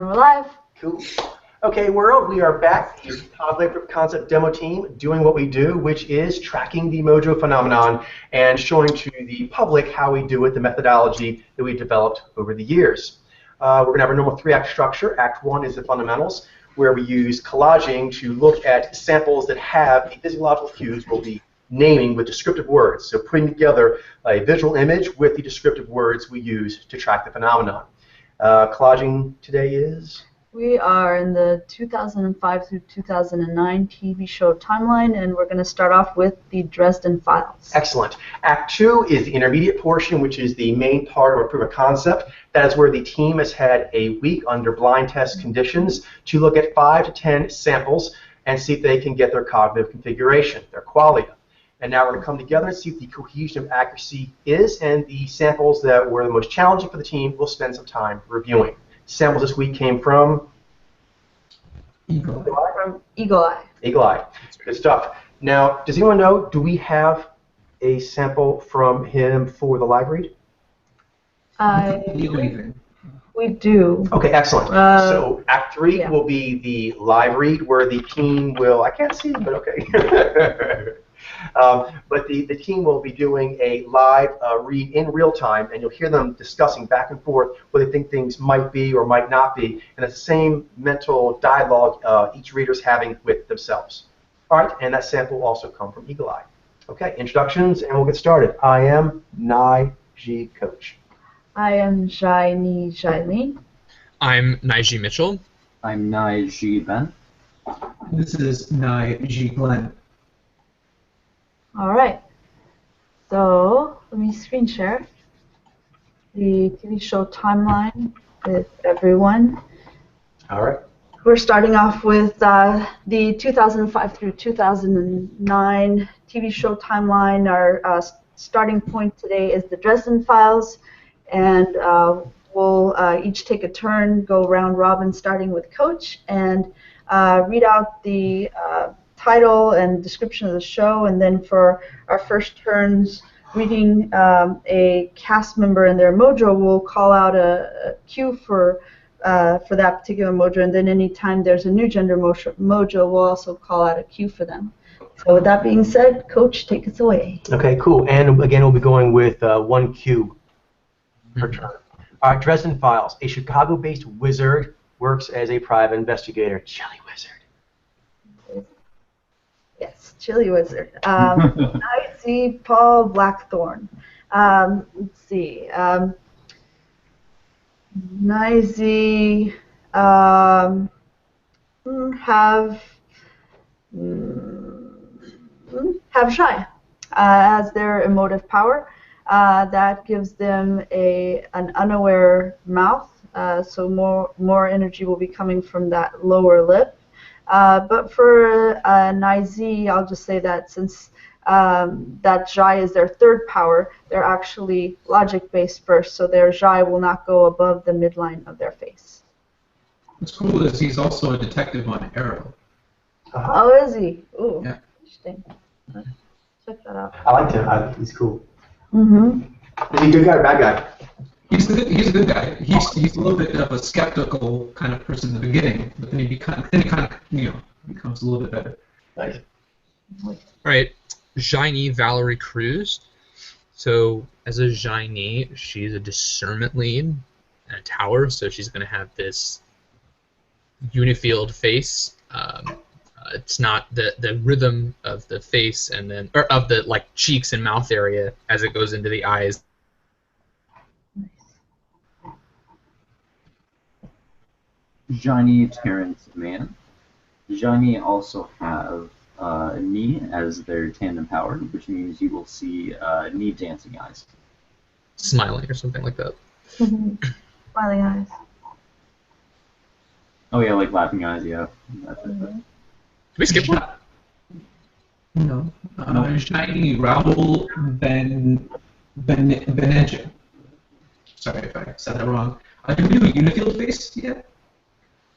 We're live. Cool. Okay, world, we are back. Your Toddler Proof of Concept demo team doing what we do, which is tracking the mojo phenomenon and showing to the public how we do it, the methodology that we developed over the years. We're going to have a normal three-act structure. Act one is the fundamentals, where we use collaging to look at samples that have the physiological cues we'll be naming with descriptive words. So putting together a visual image with the descriptive words we use to track the phenomenon. Collaging today is? We are in the 2005 through 2009 TV show timeline, and we're going to start off with the Dresden Files. Excellent. Act two is the intermediate portion, which is the main part of our proof of concept. That is where the team has had a week under blind test conditions to look at 5 to 10 samples and see if they can get their cognitive configuration, their qualia. And now we're going to come together and see what the cohesion of accuracy is, and the samples that were the most challenging for the team we'll spend some time reviewing. Samples this week came from Eagle Eye. From Eagle Eye. Eagle Eye. Good stuff. Now, does anyone know, do we have a sample from him for the live read? We do. Okay, excellent. So Act 3 will be the live read where the team will, I can't see, but okay. But the team will be doing a live read in real time, and you'll hear them discussing back and forth what they think things might be or might not be, and it's the same mental dialogue each reader's having with themselves. All right, and that sample will also come from Eagle Eye. Okay, introductions, and we'll get started. I am Nai Ji Coach. I am Jai Ni Jai Li. I'm Naiji Mitchell. I'm Nai Ji Ben. This is Nai Ji Glenn. All right. So let me screen share the TV show timeline with everyone. All right. We're starting off with the 2005 through 2009 TV show timeline. Our starting point today is the Dresden Files, and we'll each take a turn, go round robin, starting with Coach, and read out the title and description of the show, and then for our first turns, reading a cast member and their mojo, we'll call out a cue for that particular mojo, and then anytime there's a new gender mojo, we'll also call out a cue for them. So with that being said, Coach, take us away. Okay, cool. And again, we'll be going with one cue per turn. All right, Dresden Files. A Chicago-based wizard works as a private investigator. Chili wizard. Yes, Chili Wizard. I see Paul Blackthorne. Let's see. Nizy have Shy as their emotive power. That gives them an unaware mouth, so more energy will be coming from that lower lip. But for Nizy, I'll just say that since that Jai is their third power, they're actually logic-based first, so their Jai will not go above the midline of their face. What's cool is he's also a detective on Arrow. Oh, is he? Ooh, yeah. Interesting. Let's check that out. I liked him. He's cool. Mm-hmm. Is he a good guy or bad guy? He's a good guy. He's a little bit of a skeptical kind of person in the beginning, but then he kind of becomes a little bit better. Nice. All right, Jaini Valerie Cruz. So as a Jaini, she's a discernment lead in a tower, so she's going to have this unifield face. It's not the rhythm of the face and then or of the like cheeks and mouth area as it goes into the eyes. Johnny Terrence Mann. Johnny also have Knee as their tandem power, which means you will see Knee dancing eyes. Smiling or something like that. Smiling eyes. Oh yeah, like laughing eyes, yeah. That's it. Did we skip one? No. Shiny Raoul Benedja. Sorry if I said that wrong. Do we do a unifield face yet?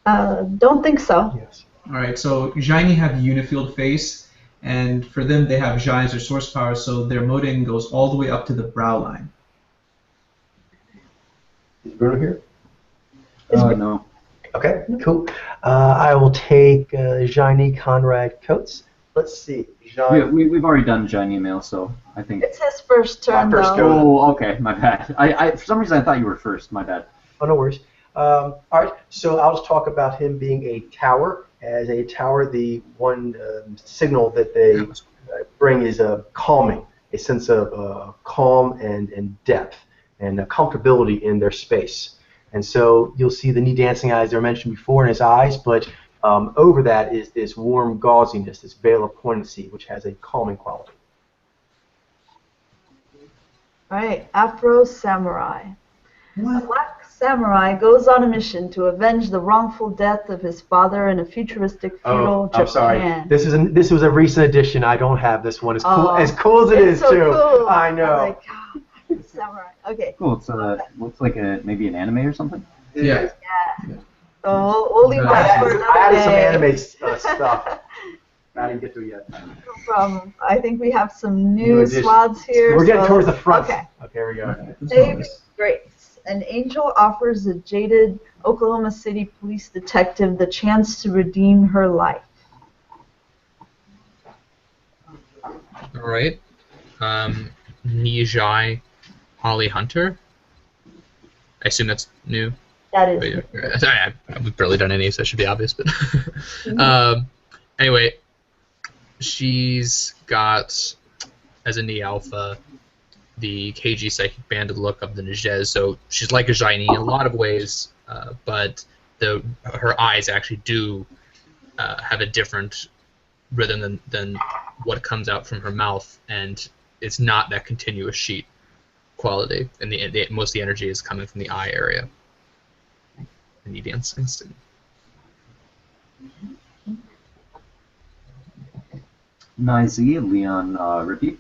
Don't think so. Yes. All right, so Jaini have unifield face, and for them they have Jai as their source power, so their moding goes all the way up to the brow line. Is Bruno here? No. Okay, cool. I will take Jaini Conrad Coates. Let's see. We've already done Johnny Mail, so I think. It's his first turn, My first though. go. Oh, okay, my bad. I for some reason I thought you were first. My bad. Oh, no worries. All right, so I'll just talk about him being a tower. As a tower, the one signal that they bring is calming, a sense of calm and depth and comfortability in their space. And so you'll see the knee dancing eyes that were mentioned before in his eyes, but over that is this warm gauziness, this veil of poignancy, which has a calming quality. All right, Afro Samurai. A black samurai goes on a mission to avenge the wrongful death of his father in a futuristic feudal I'm sorry. Japan. This was a recent edition. I don't have this one. As cool Oh, as it it's is so too. cool. I know. Like, samurai. Okay. Cool. It's looks like maybe an anime or something. Yeah. So we'll leave that for another I added some day. anime stuff. I didn't get through yet. No problem. I think we have some New new edition. swads here. We're getting so towards the let's- front. Okay. Okay, here we go. Saving grace. An angel offers a jaded Oklahoma City police detective the chance to redeem her life. All right. Nijai Holly Hunter. I assume that's new. That is. Sorry, I've barely done any, so it should be obvious. But anyway, she's got, as a Ni Alpha, the KG Psychic Banded look of the Nejez. So she's like a Jaini in a lot of ways, but her eyes actually do have a different rhythm than what comes out from her mouth, and it's not that continuous sheet quality, and most of the energy is coming from the eye area. And you dance instant. Nizi, Leon Rippy.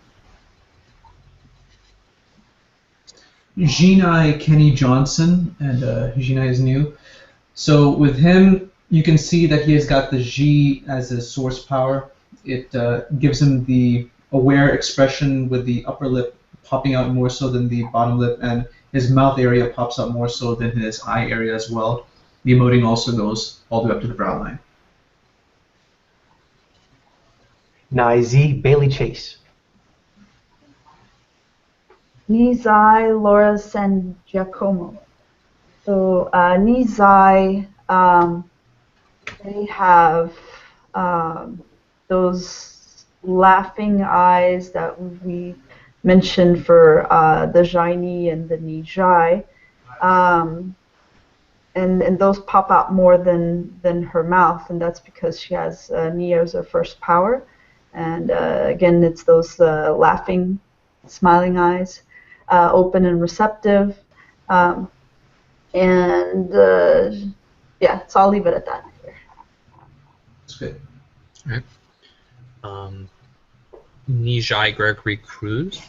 Jinai Kenny Johnson, and Jinai is new. So with him, you can see that he has got the G as a source power. It gives him the aware expression with the upper lip popping out more so than the bottom lip, and his mouth area pops out more so than his eye area as well. The emoting also goes all the way up to the brow line. Nizi Bailey Chase. Nizai Laura San Giacomo. So Nizai, they have those laughing eyes that we mentioned for the Jaini and the Nijai. And those pop out more than her mouth, and that's because she has Ni as her first power. And again, it's those laughing, smiling eyes, open and receptive. Yeah, so I'll leave it at that. That's good. All right. Nijai Gregory Cruz.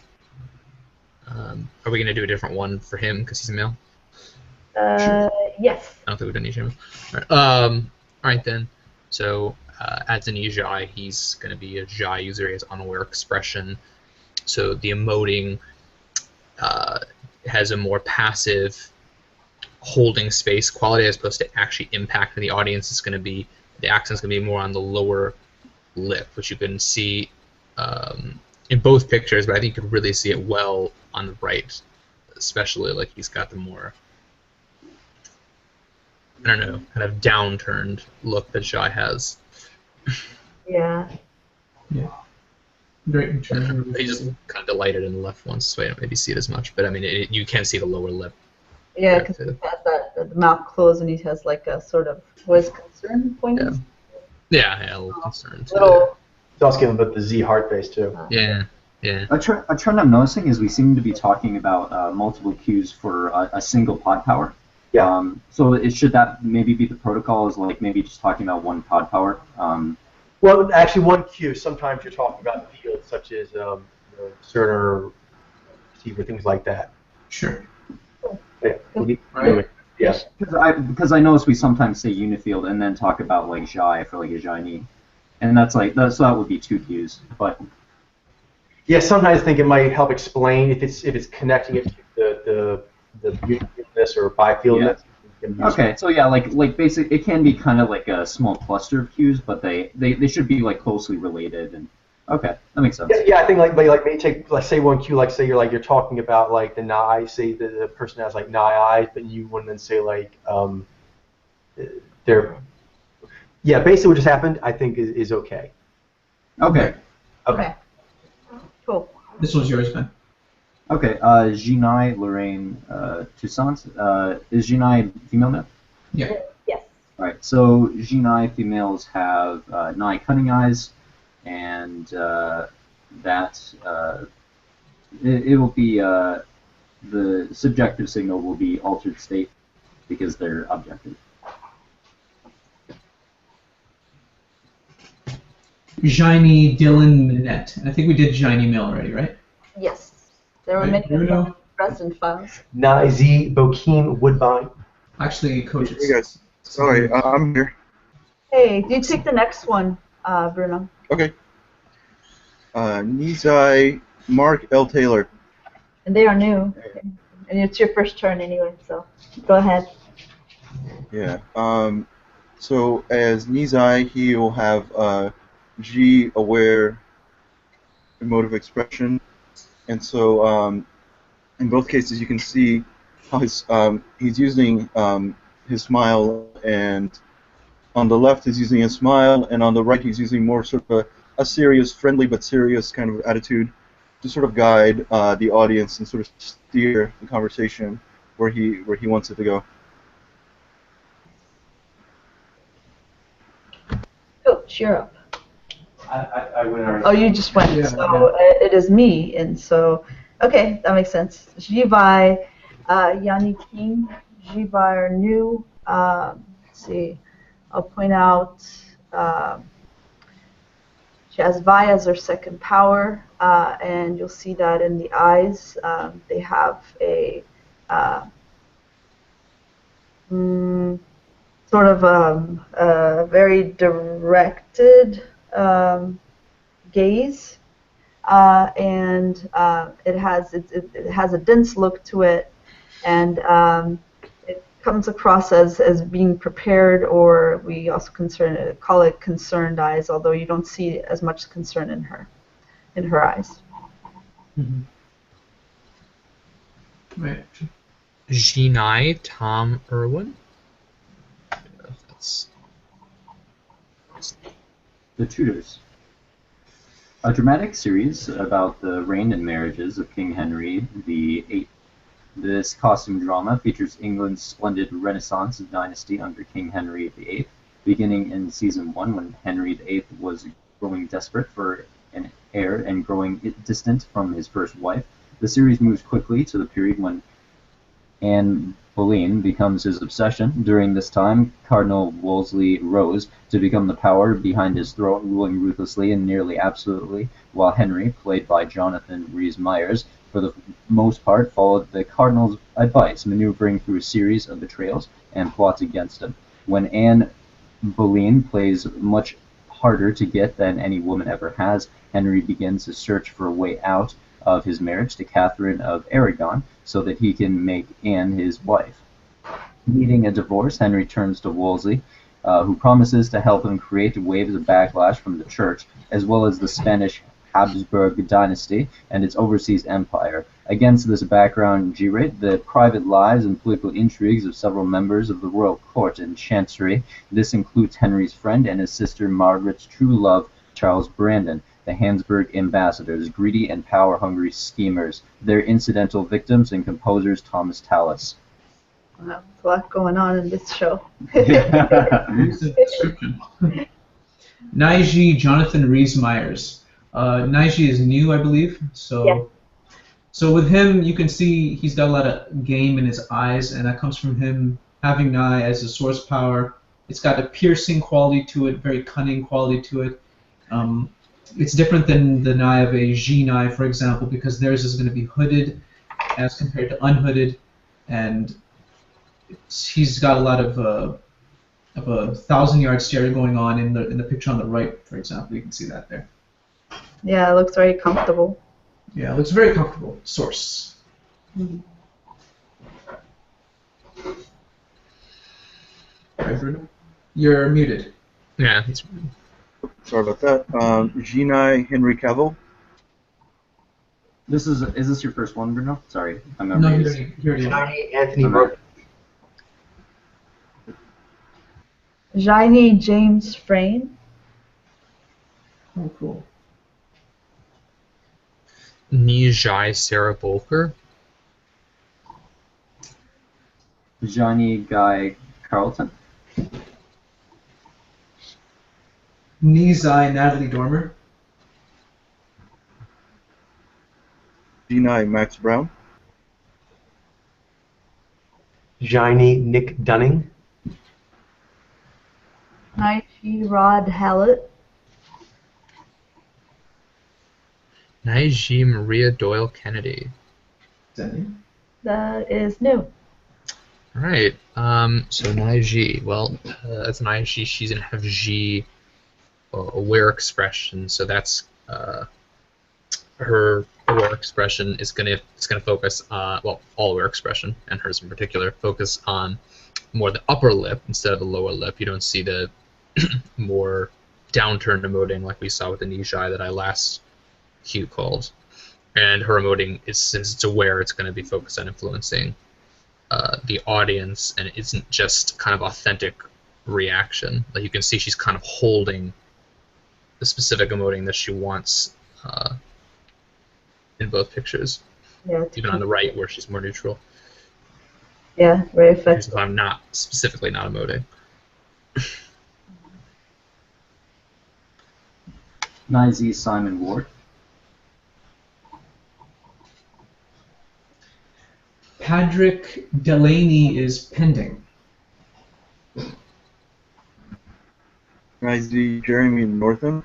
Are we going to do a different one for him because he's a male? Yes. I don't think we've done Nijai. All right then. So as an Nijai, he's going to be a Jai user. He has unaware expression. So the emoting has a more passive holding space quality as opposed to actually impacting the audience. It's going to be, the accent's going to be more on the lower lip, which you can see in both pictures, but I think you can really see it well on the right, especially like he's got the more, I don't know, kind of downturned look that Jai has. Yeah. Yeah. Great. He just kind of delighted in the left one, so I don't maybe see it as much, but I mean, you can see the lower lip. Yeah, because he has the mouth closed and he has like a sort of voice concern pointing. Yeah, a little concerned. Little. It's also given but the Z heart face too. Yeah. A trend I'm noticing is we seem to be talking about multiple cues for a single pod power. Yeah. So should that maybe be the protocol, is like maybe just talking about one pod power? Well, actually, one cue. Sometimes you're talking about fields such as Cerner, receiver, things like that. Sure. Yeah. Right. Yes. Because I notice we sometimes say unifield and then talk about like Jai for like a Jaini, and that's like so that would be two cues. But yeah, sometimes I think it might help explain if it's connecting it to the unifieldness or bifieldness. Okay, so yeah, like basic, it can be kind of like a small cluster of cues, but they should be like closely related. And okay, that makes sense. Yeah, I think like maybe take like say one cue, like say you're talking about like the nigh, say the person has like nigh eyes, but you wouldn't then say like they're yeah, basically what just happened I think is okay. Okay. Okay. Cool. This was yours, Ben. Okay. Jinai Lorraine Toussaint. Is Jinai female now? Yeah. Yes. All right. So Jinai females have nigh cunning eyes, and that it will be the subjective signal will be altered state because they're objective. Shiny Dylan Minette. And I think we did Shiny Mill already, right? Yes. There were Right, many Bruno? Dresden files. Nigh Z Bokeem Woodbine. Actually, Coach, Hey guys, sorry, I'm here. Hey, do you take the next one, Bruno? Okay. Nizai Mark L. Taylor. And they are new. And it's your first turn anyway, so go ahead. Yeah. So as Nizai, he will have G aware emotive expression, and so in both cases you can see how he's using his smile, and on the left he's using a smile, and on the right he's using more sort of a serious, friendly but serious kind of attitude to sort of guide the audience and sort of steer the conversation where he wants it to go. Coach, you're up. I went already. Oh, you just went. Yeah, So it is me, and so okay, that makes sense. Jibai, Yanni King, Jibai are new. Let's see, I'll point out she has Vi as her second power, and you'll see that in the eyes. They have a sort of a very directed gaze, and it has a dense look to it, and it comes across as being prepared, or we also call it concerned eyes, although you don't see as much concern in her eyes. Mm-hmm. Right. Jinai Tom Irwin. I don't know if that's... The Tudors. A dramatic series about the reign and marriages of King Henry VIII. This costume drama features England's splendid Renaissance dynasty under King Henry VIII, beginning in Season 1 when Henry VIII was growing desperate for an heir and growing distant from his first wife. The series moves quickly to the period when Anne Boleyn becomes his obsession. During this time, Cardinal Wolsey rose to become the power behind his throne, ruling ruthlessly and nearly absolutely, while Henry, played by Jonathan Rhys-Meyers, for the most part followed the Cardinal's advice, maneuvering through a series of betrayals and plots against him. When Anne Boleyn plays much harder to get than any woman ever has, Henry begins to search for a way out of his marriage to Catherine of Aragon so that he can make Anne his wife. Needing a divorce, Henry turns to Wolsey, who promises to help him create waves of backlash from the church, as well as the Spanish Habsburg dynasty and its overseas empire. Against this background girate the private lives and political intrigues of several members of the royal court and chancery. This includes Henry's friend and his sister Margaret's true love, Charles Brandon, the Habsburg ambassadors, greedy and power-hungry schemers, their incidental victims and composers Thomas Tallis. Wow, there's a lot going on in this show. Here's the description. Naiji Jonathan Rhys-Meyers. Naiji is new, I believe. So, Yeah. So with him, you can see he's got a lot of game in his eyes, and that comes from him having Nai as a source power. It's got a piercing quality to it, very cunning quality to it. It's different than the Nai of a Ji Nai, for example, because theirs is going to be hooded as compared to unhooded, and he's got a lot of a 1,000-yard stare going on in the picture on the right, for example. You can see that there. Yeah, it looks very comfortable. Yeah, it looks very comfortable. Source. Right, Bruno? You're muted. Yeah, he's Sorry about that. Ginai Henry Cavill. Is this your first one, Bruno? Sorry, my No, memory he is. already won. Shiny Anthony I'm Brogan. Jaini James Frayne. Oh, cool. Nijai Sarah Bolker. Johnny Guy Carlton. Nizai Natalie Dormer. Ginai Max Brown. Shiny Nick Dunning. Naichi Rod Hallett. Naiji Maria Doyle Kennedy. Is that new? That is new. All right. So Naiji. Well, as Naiji, she's gonna have G aware expression. So that's her aware expression is gonna focus well, all aware expression and hers in particular focus on more the upper lip instead of the lower lip. You don't see the more downturned emoting like we saw with the Nijai that I last cue called. And her emoting is, since it's aware, it's going to be focused on influencing the audience, and it isn't just kind of authentic reaction. Like you can see she's kind of holding the specific emoting that she wants in both pictures. Yeah, Even on the right where she's more neutral. yeah, very Here's effective. if I'm not specifically not emoting. Nizy Simon Ward. Patrick Delaney is pending. Nizy Jeremy Northam.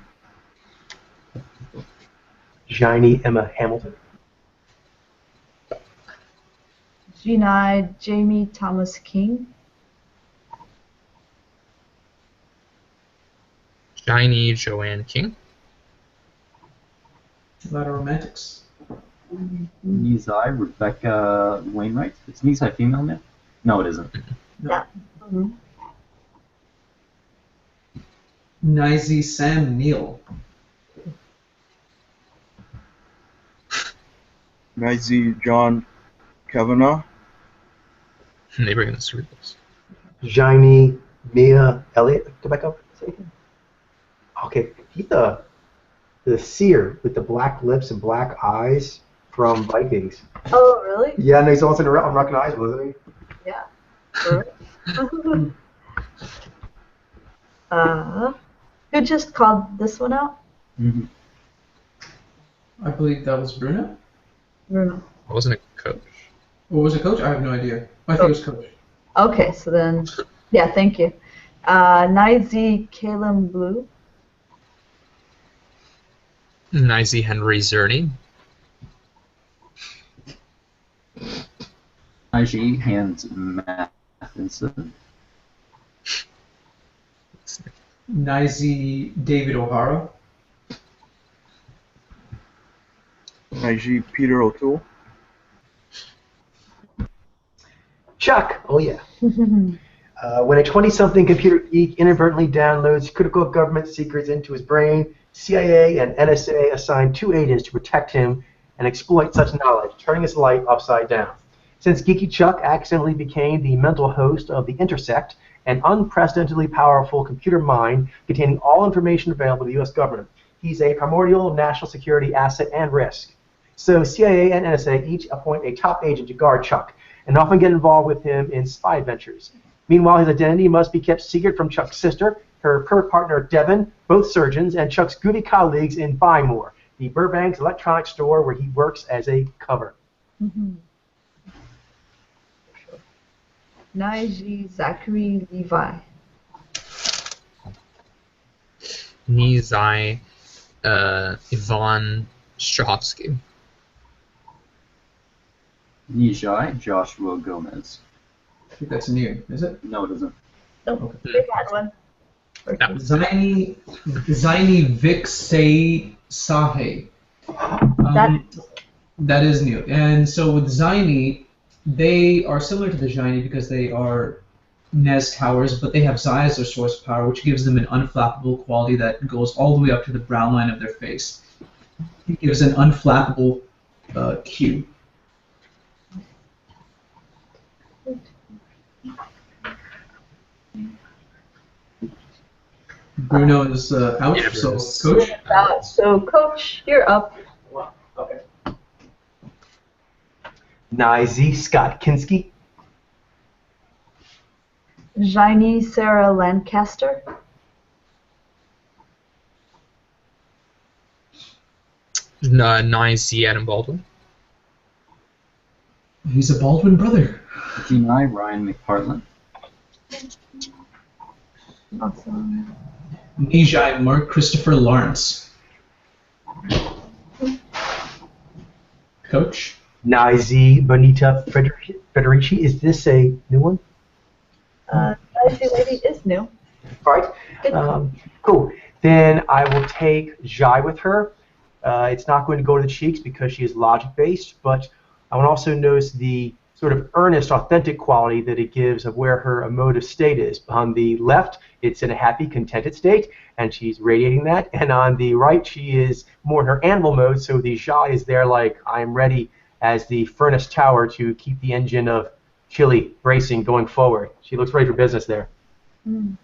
Shiny Emma Hamilton. Ginai Jamie Thomas King. Shiny Joanne King. A lot of romantics. Nizai Rebecca Wainwright. Is Nizai female now? No, it isn't. No. Mhm. Nizy Sam Neill. Nizy John Kavanagh. And they bring in the cerebrals. Shiny Mia Elliott. Go back up. Say it again. Okay, he's the seer with the black lips and black eyes from Vikings. Oh, really? Yeah, no, he's also unrecognizable, isn't he? Yeah. Sure. Who just called this one out? Mm-hmm. I believe that was Bruno. Bruno. I wasn't a coach. Or was it Coach? I have no idea. I think it was Coach. Okay, so then, yeah, thank you. Nizy Caleb Blue. Nizy Henry Zerny. IG Hans Matheson. Nizy David O'Hara. Nizy Peter O'Toole. Chuck. Oh, yeah. When a 20-something computer geek inadvertently downloads critical government secrets into his brain, CIA and NSA assign 2 agents to protect him and exploit such knowledge, turning his life upside down. Since Geeky Chuck accidentally became the mental host of the Intersect, an unprecedentedly powerful computer mind containing all information available to the U.S. government, he's a primordial national security asset and risk. So CIA and NSA each appoint a top agent to guard Chuck, and often get involved with him in spy adventures. Meanwhile, his identity must be kept secret from Chuck's sister, her pervert partner Devin, both surgeons, and Chuck's goody colleagues in Buy More, the Burbank's electronics store where he works as a cover. Mm-hmm. Nizy Zachary Levi. Nizai Ivan Strahovski. Nijai Joshua Gomez. I think that's new, is it? No, it isn't. Nope, they had one. That was Zaini Vic Say Sahe. That is new. And so with Zaini, they are similar to the Jaini because they are Nez towers, but they have Xi as their source power, which gives them an unflappable quality that goes all the way up to the brown line of their face. It gives an unflappable Q. Bruno is out, Yeah, so Bruno's coach. So, Coach, you're up. Okay. Nizy Scott Kinski. Jaini Sarah Lancaster. Nice Adam Baldwin. He's a Baldwin brother. Genai Ryan McPartland. Awesome. Nijai Mark Christopher Lawrence. Coach. Nizy Bonita Federici. Is this a new one? Nice lady is new. All right. Good. Cool. Then I will take Jai with her. It's not going to go to the cheeks because she is logic-based, but I want to also notice the sort of earnest, authentic quality that it gives of where her emotive state is. On the left, it's in a happy, contented state, and she's radiating that. And on the right, she is more in her animal mode, so the Jai is there like, I'm ready as the furnace tower to keep the engine of Chile bracing going forward. She looks ready for business there. Mm.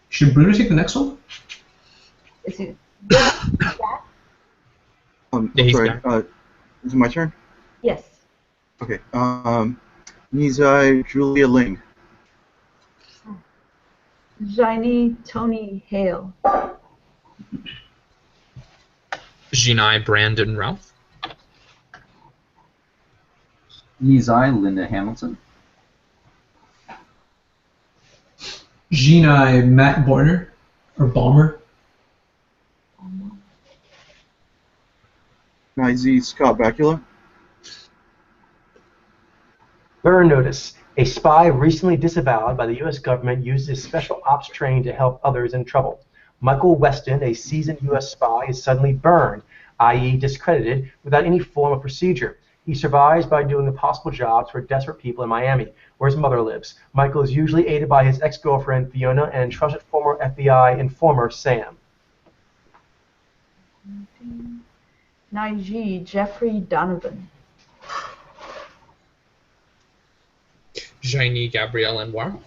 Should Bruno take the next one? Is he? Yeah, he's sorry. back. Is it my turn? Yes. Okay. Nizai Julia Ling. Jaini Tony Hale. Genai Brandon Ralph. Nizai Linda Hamilton. Genai Matt Borner, or Balmer. Nizy Scott Bakula. Burn notice. A spy recently disavowed by the U.S. government used his special ops training to help others in trouble. Michael Weston, a seasoned U.S. spy, is suddenly burned, i.e. discredited, without any form of procedure. He survives by doing impossible jobs for desperate people in Miami, where his mother lives. Michael is usually aided by his ex-girlfriend, Fiona, and trusted former FBI informer, Sam. Naiji Jeffrey Donovan. Jaini Gabrielle Anwar.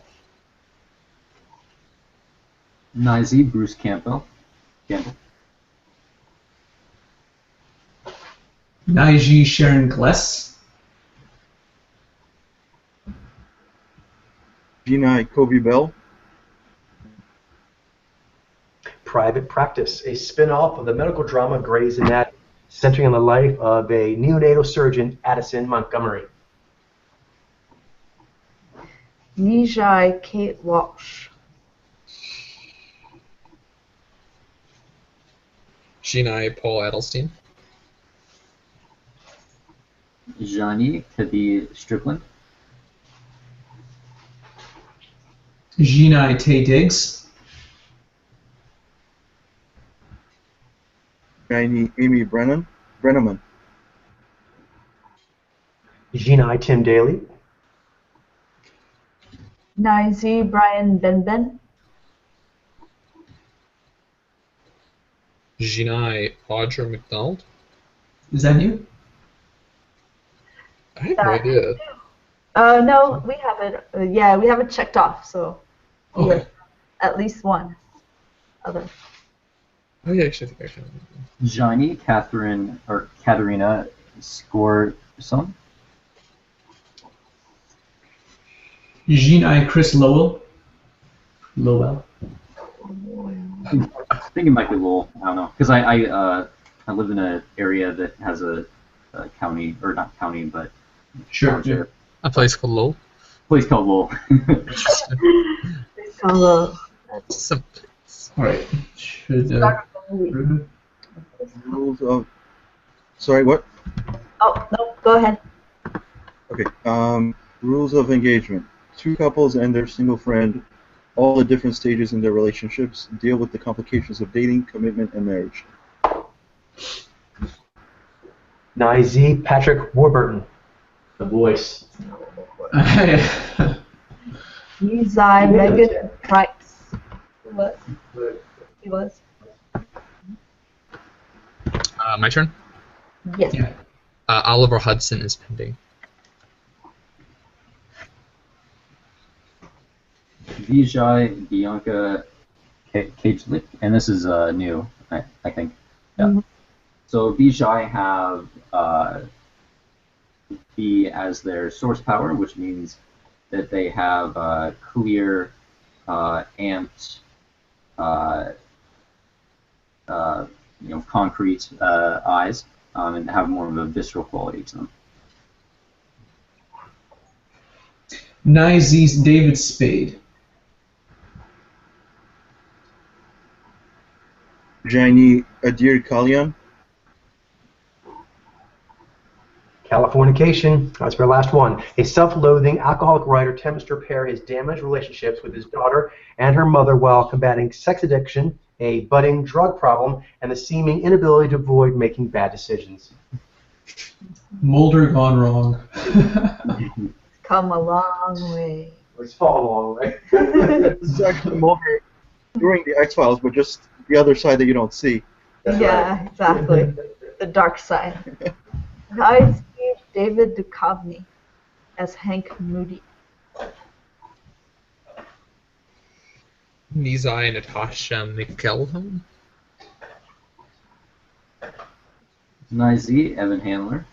Nizy Bruce Campbell. Naiji Sharon Gless. Genai Kobe Bell. Private Practice, a spin-off of the medical drama Grey's Anatomy, centering on the life of a neonatal surgeon, Addison Montgomery. Nijai Kate Walsh. Genai Paul Edelstein. Jani Kabi Strickland. Genai Tay Diggs. Amy Brenneman. Genai Tim Daly. Nizy Brian Benben. Genai Audra McDonald. Is that you? I have no idea. No, we have it. Yeah, we have it checked off. So, Okay. yeah, at least one other. Oh yeah, actually, I think I found it. Jani Katerina Skorson. Genai Chris Lowell. Lowell. I think it might be Lowell. I don't know, because I live in an area that has a county, or not county, but Sure. township. A place called Lowell. Place called Lowell. Hello. Some place. All right. Should Bruno? Rules of. Sorry, what? Oh, no, go ahead. Okay. Rules of engagement. Two couples and their single friend, all at different stages in their relationships, deal with the complications of dating, commitment, and marriage. Nizy Patrick Warburton, the voice. Nizai Megan Price. What? He was. My turn. Yes. Yeah. Oliver Hudson is pending. Vijay Bianca Cagelik, and this is new, I think. Yeah. Mhm. So Vijay have V as their source power, which means that they have clear, amped, uh, concrete eyes, and have more of a visceral quality to them. Niz's David Spade. Jaini Adir Kalyan. Californication. That's our last one. A self-loathing, alcoholic writer attempts to repair his damaged relationships with his daughter and her mother while combating sex addiction, a budding drug problem, and the seeming inability to avoid making bad decisions. Mulder gone wrong. Come a long way. Let's follow along, right? This is actually Mulder during the X-Files, but just the other side that you don't see. Yeah, exactly. The dark side. I see David Duchovny as Hank Moody. Nizai Natasha McElhone. Nizi Evan Handler.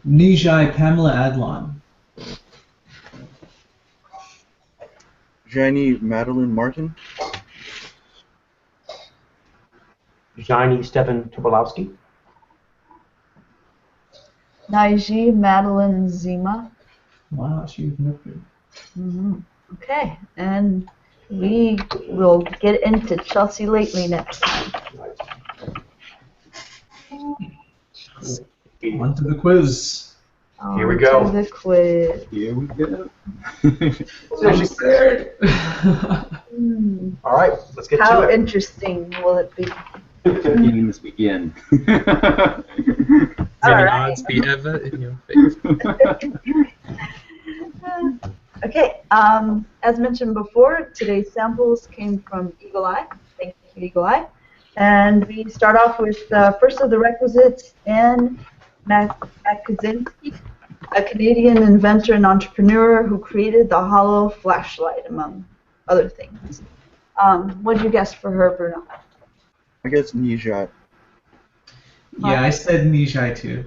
Nijai Pamela Adlon. Jaini Madeline Martin. Johnny Stephen Tobolowsky. Naiji Madeline Zima. Wow, she was up there. Mm-hmm. Okay, and we will get into Chelsea Lately next time. On to the quiz. Here we go. On to the quiz. Here we go. I'm scared. Hmm. All right, let's get How to it. interesting will it be? Games begin. All Seven right. odds be ever in your face. Okay, as mentioned before, today's samples came from Eagle Eye. Thank you, Eagle Eye. And we start off with first of the requisites, Anne Makazinski, a Canadian inventor and entrepreneur who created the hollow flashlight, among other things. What did you guess for her, Bruno? I guess Nijat. Yeah, I said Nijai too.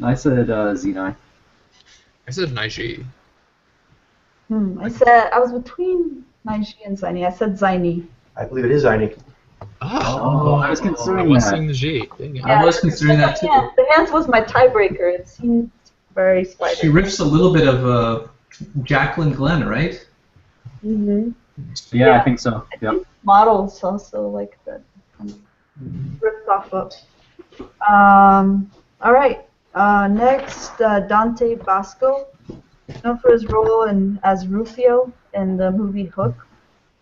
I said Zenai. I said Naiji. I was between Naiji and Zaini. I said Zaini. I believe it is Einik. Oh, I was I considering was that. seeing the G. Dang it. I was considering that too. Yeah, the hands was my tiebreaker. It seemed very spider. She riffs a little bit of Jacqueline Glenn, right? Mm-hmm. Yeah, Yeah. I think so. I Yep. think models also like that kind of ripped off of. All right. Next, Dante Basco, known for his role as Rufio in the movie Hook,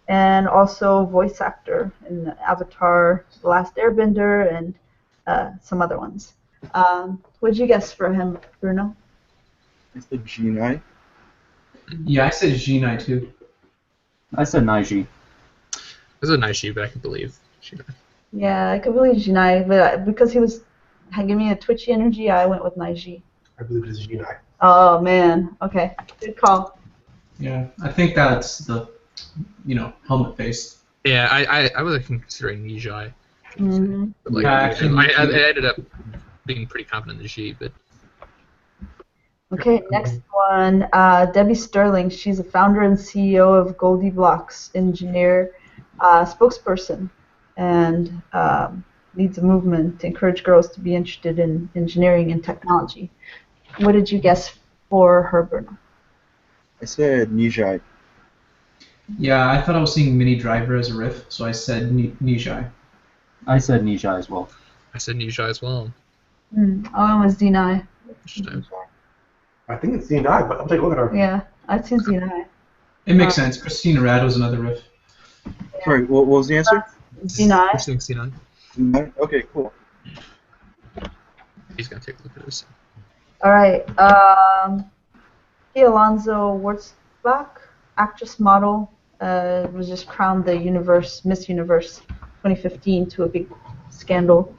and also voice actor in Avatar: The Last Airbender and some other ones. What did you guess for him, Bruno? I said Jinai. Yeah, I said Jinai too. I said Naiji. I said Naiji, but I can believe she. Yeah, I could believe Jinai, but because he was giving me a twitchy energy, I went with Naiji. I believe it is Ginai. Oh man. Okay. Good call. Yeah, I think that's the, helmet face. Yeah, I was considering Nijai. Mm-hmm. But like, Yeah, actually, me I too. ended up being pretty confident in the G, but Okay, next one, Debbie Sterling. She's a founder and CEO of Goldie Blocks Engineer, spokesperson, and leads a movement to encourage girls to be interested in engineering and technology. What did you guess for her, Bruno? I said Nijat. Yeah, I thought I was seeing Mini Driver as a riff, so I said Nijai. I said Nijai as well. I said Nijai as well. I went with Zenai. Interesting. I think it's Ginai, but I'll take a look at her. Yeah, I'd say Zenai. It makes sense. Christina Rad was another riff. Sorry, what was the answer? Zenai. Interesting C9. Jinai? Okay, cool. He's gonna take a look at this. All right. Pia Alonso Wurzbach, actress model, was just crowned the Miss Universe 2015 to a big scandal,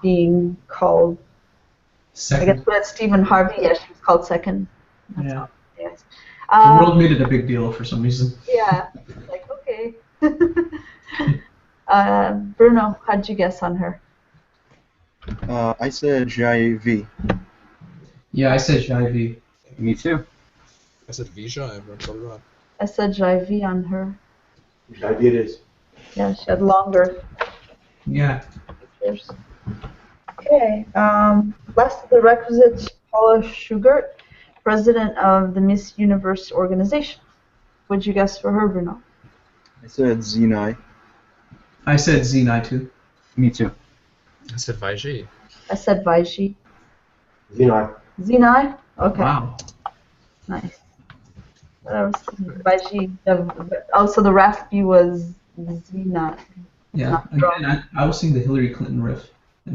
being called. I guess Second. with Stephen Harvey, yeah, she was called second. That's Yeah. all. Yes. The world made it a big deal for some reason. Yeah. Like okay. Bruno, how'd you guess on her? I said JIV. Yeah, I said Ivy. Me too. I said Vija. Everyone told her I said Jivy on her. Which idea it is? Yeah, she had longer Yeah. pictures. Okay. Last of the requisites, Paula Schugart, president of the Miss Universe organization. What'd you guess for her, Bruno? I said Zenai. I said Zenai too. Me too. I said Vaiji. I said Vaishi. Xenai. Zenai? Okay. Wow. Nice. Vaishi. Also, the raspy was Zenai. Yeah. Not wrong. Again, I was seeing the Hillary Clinton riff. I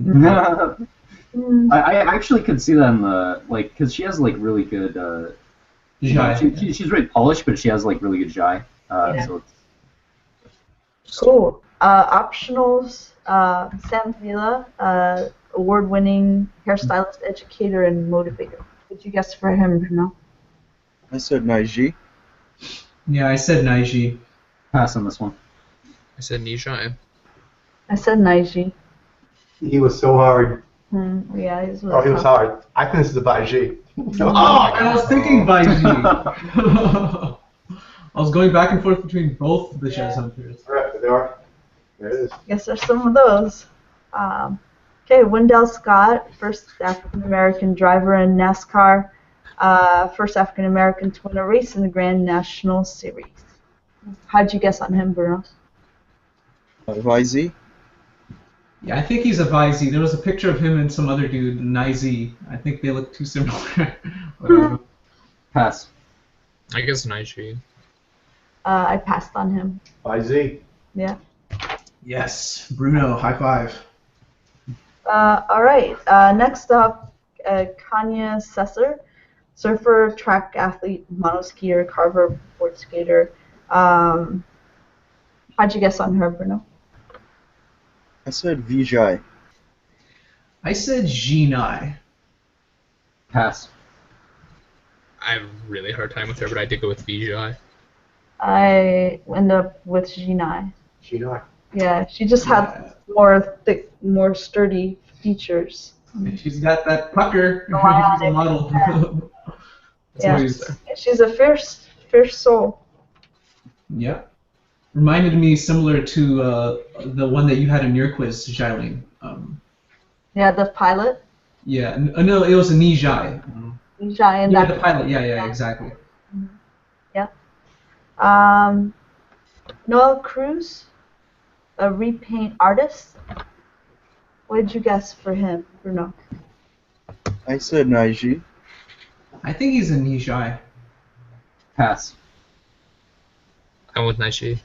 Mm, actually could see them, like, because she has, like, really good, you know, Jai. she's very polished, but she has, like, really good jai. Yeah. So it's, Cool. Optionals, Sam Vila, award-winning hairstylist, educator, and motivator. What'd you guess for him, Bruno? I said Naiji. Yeah, I said Naiji. pass on this one. I said Nijai. I said Naiji. He was so hard. Yeah, he was Oh, he was hard. I think this is a Baiji. Oh, I was thinking Baiji. I was going back and forth between both the jazz hunters. Alright, there they are. There it is. Guess there's some of those. Okay, Wendell Scott, first African American driver in NASCAR, first African American to win a race in the Grand National Series. How'd you guess on him, Bruno? Vizi. Yeah, I think he's a Vizi. There was a picture of him and some other dude, Nizi. I think they look too similar. Whatever. Pass. I guess Naichi. I passed on him. By Z. Yeah. Yes, Bruno, high five. All right. Next up, Kanya Sesser, surfer, track athlete, monoskier, carver, board skater. How'd you guess on her, Bruno? I said Vijay. I said Jinai. Pass. I have a really hard time with her, but I did go with Vijai. I end up with Jinai. Shinai. Yeah, she just had more thick, more sturdy features. She's got that pucker. She's Wow. a model. That's Yeah. why he's- She's a fierce soul. Yeah. Reminded me similar to the one that you had in your quiz, Jailing. Yeah, the pilot. Yeah. No, it was a Nijai. Jai and Yeah, that. the pilot. Yeah, exactly. Noel Cruz, a repaint artist. What did you guess for him, Bruno? I said Naiji. I think he's a Nijai. Pass. I went with Naichi.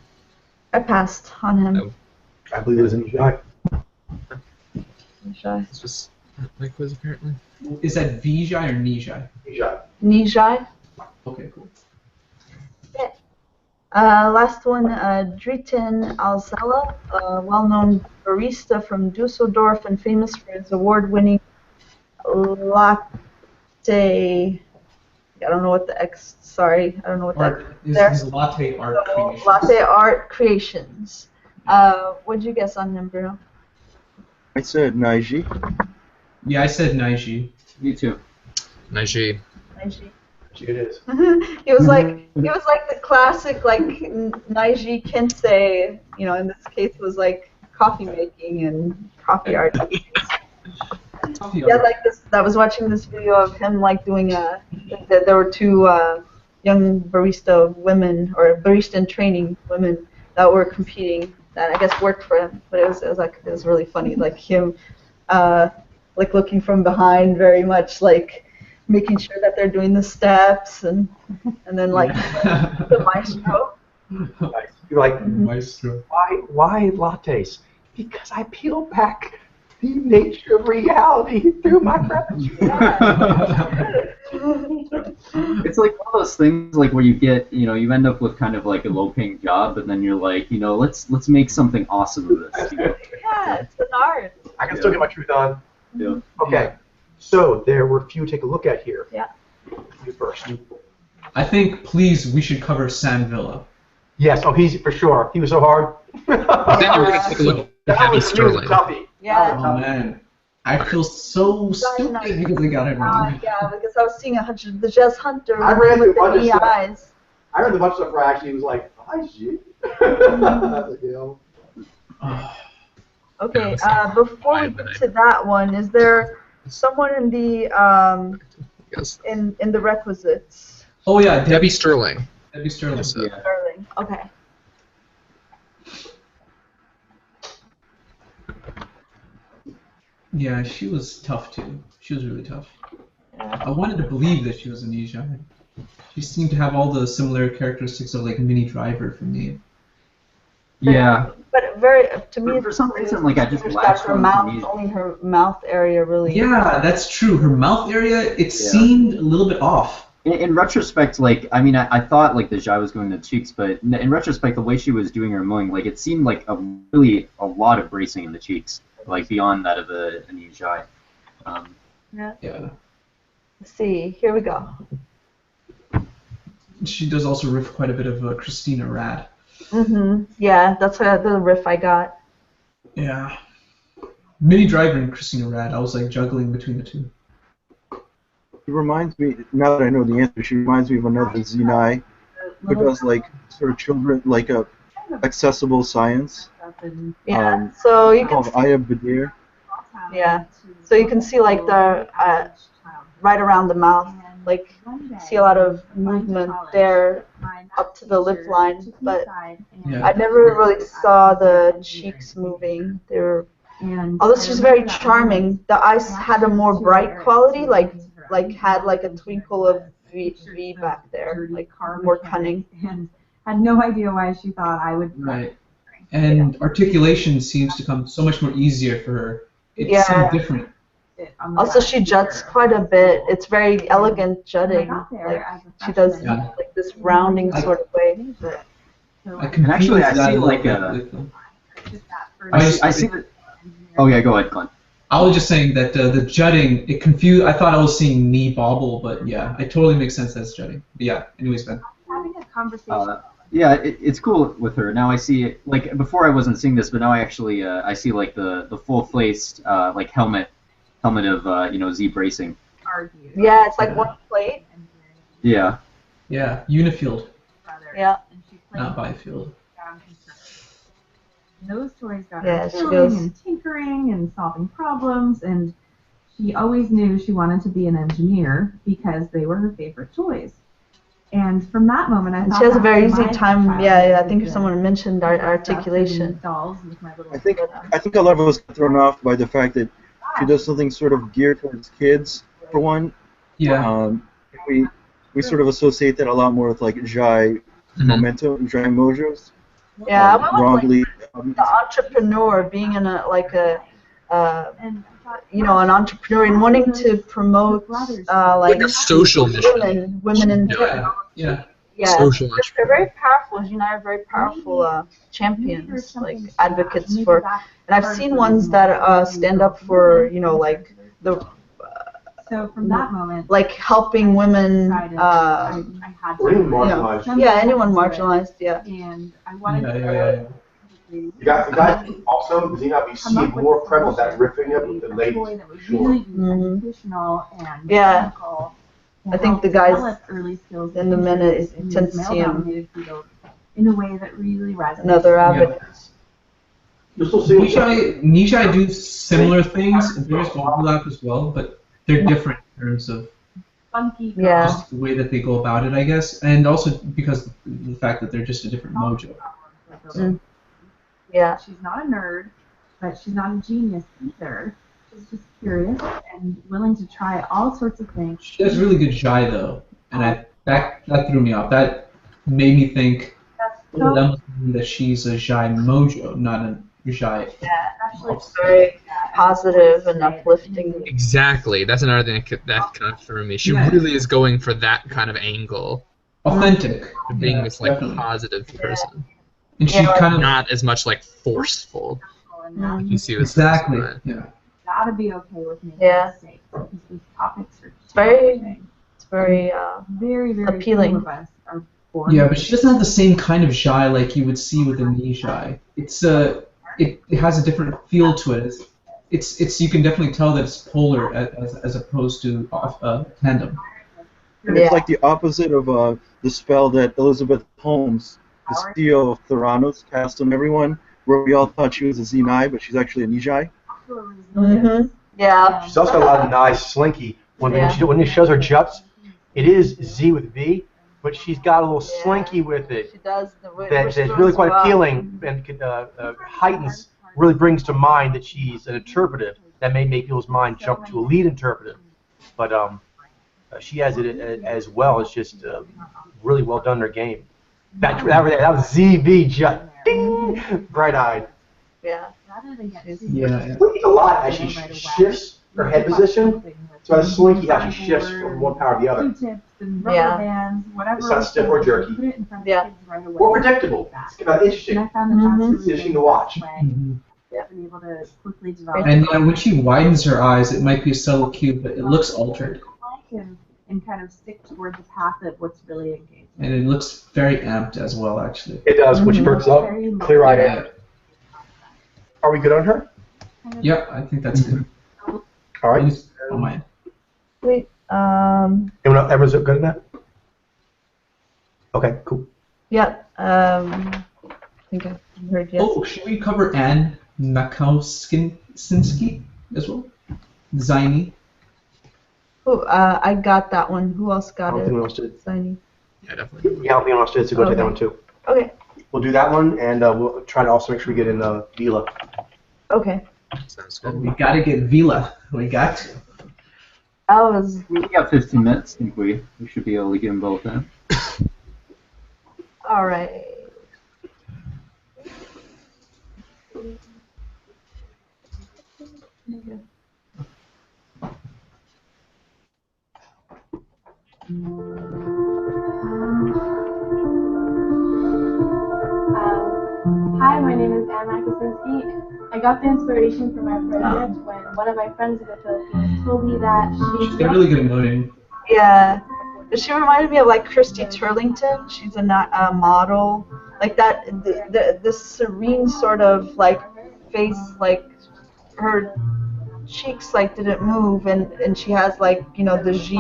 I passed on him. Oh. I believe it was in Nijai. Nijai. It's just my quiz, apparently. Is that Vijai or Nijai? Nijai. Nijai. Okay, cool. Last one, Dritan Alzella, a well-known barista from Dusseldorf and famous for his award-winning latte. I don't know what the X. Sorry, I don't know what that. Art. His There. latte art creation. Latte art creations. What'd you guess on him, Bruno? I said Naiji. Yeah, I said Naiji. Me too. Naichi. Naiji. It is. It was like the classic like Naiji Kensei. You know, in this case, was like coffee making and coffee art. Yeah, like this. I was watching this video of him like doing a. There were two young barista women or barista in training women that were competing that I guess worked for him, but it was really funny, like him, like looking from behind, very much like making sure that they're doing the steps and then like the maestro. Nice. You're like, Maestro. why lattes? Because I peel back the nature of reality through my preference. It's like one of those things like where you get, you end up with kind of like a low-paying job, but then you're like, let's make something awesome of this. Yeah, it's an art. I can still get my truth on. Yeah. Okay, so there were a few to take a look at here. Yeah. You first. I think, please, we should cover San Villa. Yes, he's for sure. He was so hard. Then we're going to take a look at That Heavy was really Sterling. toughie. Yeah. Oh man, I feel so stupid because I got it wrong. Yeah, because I was seeing the Jazz Hunter I ran through with a bunch the of knee stuff. eyes. I read a bunch of stuff where I actually was like, "Hi, shit." You know. Okay, before we get to that one, is there someone in the Yes. in the requisites? Oh yeah, Debbie Sterling. Debbie Sterling. Yes, Yeah. Sterling. Okay. Yeah, she was tough too. She was really tough. I wanted to believe that she was an Asian. She seemed to have all the similar characteristics of like Minnie Driver for me. Yeah. But to me, For some reason, like, I just it's latched her on to mouth, music. only her mouth area really. Yeah, that's true. Her mouth area, it seemed a little bit off. In retrospect, like, I mean, I thought like the Jai was going to the cheeks, but in retrospect, the way she was doing her mowing, like, it seemed like a lot of bracing in the cheeks, like beyond that of a new Jai. Yeah. Yeah. Let's see. Here we go. She does also riff quite a bit of Christina Rad. Yeah, that's the riff I got. Yeah. Minnie Driver and Christina Rad, I was like juggling between the two. She reminds me, now that I know the answer, she reminds me of another Zenai who does like sort of children, like a accessible science. Yeah. So you can Called Aya Badir. Yeah. So you can see like the right around the mouth, like see a lot of movement there up to the lip line, but Yeah. I never really saw the cheeks moving. They were, although she's very charming, the eyes had a more bright quality, like had like a twinkle of V back there, like more cunning. And had no idea why she thought I would. Right. And articulation seems to come so much more easier for her. It seemed different. Also, she juts quite a bit. It's very elegant jutting. Like she does like this rounding sort of way. I confuse actually, I that see a like little bit with I see that. Oh yeah, go ahead, Glenn. I was just saying that the jutting, it confused. I thought I was seeing knee bobble, but yeah, it totally makes sense that's jutting. But yeah, anyways, Ben. Having a conversation. Yeah, it's cool with her. Now I see it, like, before I wasn't seeing this, but now I actually, I see, like, the full-faced, like, helmet of, Z bracing. Yeah, it's like one plate. Yeah. Yeah, Unifield, Yeah. not Byfield. Those toys got Yeah, her she chilling goes- and tinkering and solving problems, and she always knew she wanted to be an engineer because they were her favorite toys. And from that moment, I And thought she has a back very to easy my time. childhood Yeah, I think with someone mentioned the articulation. dolls with my little I think a lot of us got thrown off by the fact that she does something sort of geared towards kids, for one. Yeah. We sort of associate that a lot more with like Jai momentum, Jai mojos. Yeah, I went with wrongly. the entrepreneur, being in and an entrepreneur and wanting to promote Like a social mission. women in tech. Yeah. Yeah. Yeah, Social they're very powerful. You know, are very powerful champions, like advocates for. And I've seen ones that stand up for, like the so from that moment, like helping women. I had Or even to, marginalized. Yeah, anyone marginalized. Yeah. and I wanted Yeah. You guys also, Xena, we see more prevalent that riffing up with the ladies. that would Sure. really be Mhm. educational and Yeah. technical, to I think help the guys develop early skills in the men interests it in tends these to see 'em. male-dominated fields in a way that really resonates. Another avenue. You're still seeing Nishai do similar things. There's overlap as well, but they're different in terms of Funky. Yeah. just the way that they go about it, I guess, and also because of the fact that they're just a different mojo. Mm. Yeah. She's not a nerd, but she's not a genius either. She's just curious and willing to try all sorts of things. She has really good shy though, and that threw me off. That made me think So, that she's a shy mojo, not a shy. actually, Sorry. positive and uplifting. Exactly. That's another thing that kind of threw me. She Yeah. really is going for that kind of angle, Authentic. being Yeah, this like definitely. positive person, And she Yeah, kind of not as much like forceful. Mhm. You see with exactly. Suicide. Yeah. Gotta be okay with making Yeah. mistakes because these topics are very- It's very very, very appealing. few of us are born. Yeah, with but she doesn't have the same kind of Zhai like you would see with a Nijai. It's it has a different feel to it. It's you can definitely tell that it's polar as opposed to tandem. And Yeah. it's like the opposite of the spell that Elizabeth Holmes, the CEO of Theranos, cast on everyone, where we all thought she was a Zenai, but she's actually a Nijai. Mhm. Yeah. She's also got a lot of nice slinky. When when she shows her juts, it is Z with V, but she's got a little Yeah. slinky with it She does the that is really quite appealing and heightens, really brings to mind that she's an interpretive. That may make people's mind jump to a lead interpretive. But she has it as well. It's just really well done in her game. That was ZV jut. Ding! Bright-eyed. Yeah. Yeah. Slinky's a lot as she shifts her head position. So as Slinky how she shifts from one power to the other. Q-tips and rubber Yeah. bands, whatever. It's not stiff or jerky. Put it in front of Yeah. kids right away. More predictable. It's kind of And I interesting. found that that's Mhm. a really It's interesting to watch. way Mhm. to be able to quickly develop And when she widens her eyes, it might be a subtle cue, but it looks altered, and kind of stick toward the path of what's really engaging. and it looks very amped as well, actually. It does. When she perks up, clear-eyed. Yeah. Are we good on her? Yeah, I think that's good. All At right. least on mine. Wait. Everyone's good at that? Okay, cool. Yeah. I think I heard yes. Oh, should we cover Anne Makowskinsky as well? Ziny. Oh, I got that one. Who else I got don't it? think anyone else did. Signy. Yeah, definitely. Yeah, I don't think anyone else did, so go take that one too. Okay. We'll do that one, and we'll try to also make sure we get in Vila. Okay. Sounds Oh, good. we gotta get Vila. We got to. That was We got 15 minutes. I think we should be able to get them both in. all right. Hi, my name is Anna Kaczynski. I got the inspiration for my project when one of my friends in the Philippines told me that She's got really good emoting. Yeah. She reminded me of like Christy Turlington. She's a model. Like that, this serene sort of like face, like her cheeks like didn't move, and she has like the G,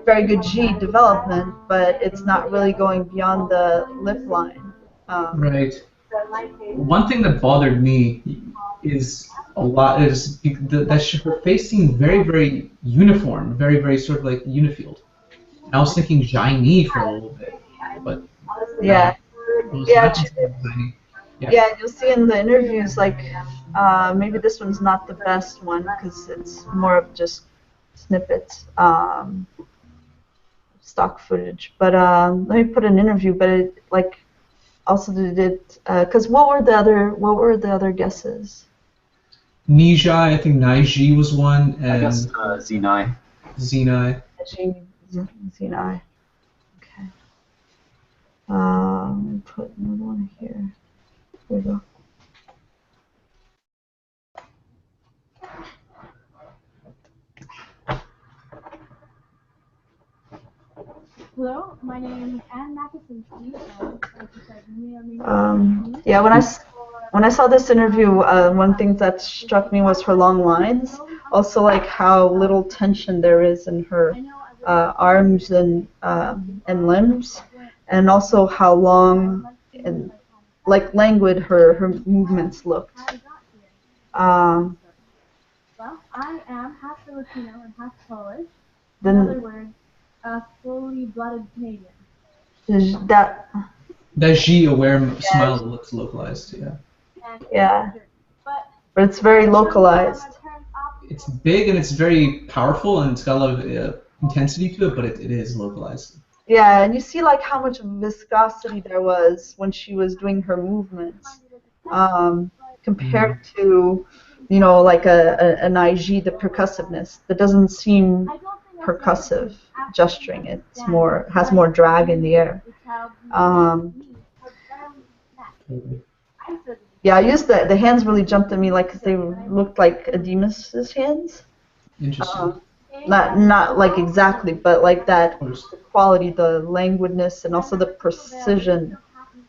very good G development, but it's not really going beyond the lip line. Right. One thing that bothered me is that her face seemed very, very uniform, very, very sort of like unifield. And I was thinking Zhai for a little bit, but Yeah. it was Yeah, not Zhai. Yeah, you'll see in the interviews, like, maybe this one's not the best one because it's more of just snippets, stock footage. But let me put an interview. But it like also did it because what were the other guesses? Nijai, I think Naiji was one, I and guess Zenai. Zenai. Zenai. Okay. Let me put another one here. There we go. hello, my name is Anne Makasinski, and like you said, you may or may not know me. Yeah, when I saw this interview, one thing that struck me was her long lines. Also, like how little tension there is in her arms and limbs, and also how long and like languid her movements looked. Well, I am half Filipino and half Polish. In other Then words, a fully blooded Canadian. that That G aware smile looks localized, yeah. And Yeah. But but it's very localized. It's big and it's very powerful and it's got a lot of intensity to it, but it is localized. Yeah, and you see like how much viscosity there was when she was doing her movements. compared to, you know, like an IG, the percussiveness. That doesn't seem percussive gesturing. It's more has more drag in the air. Yeah, I used the hands really jumped at me like 'cause they looked like Ademus's hands. Interesting. Not like exactly, but like that quality, the languidness, and also the precision.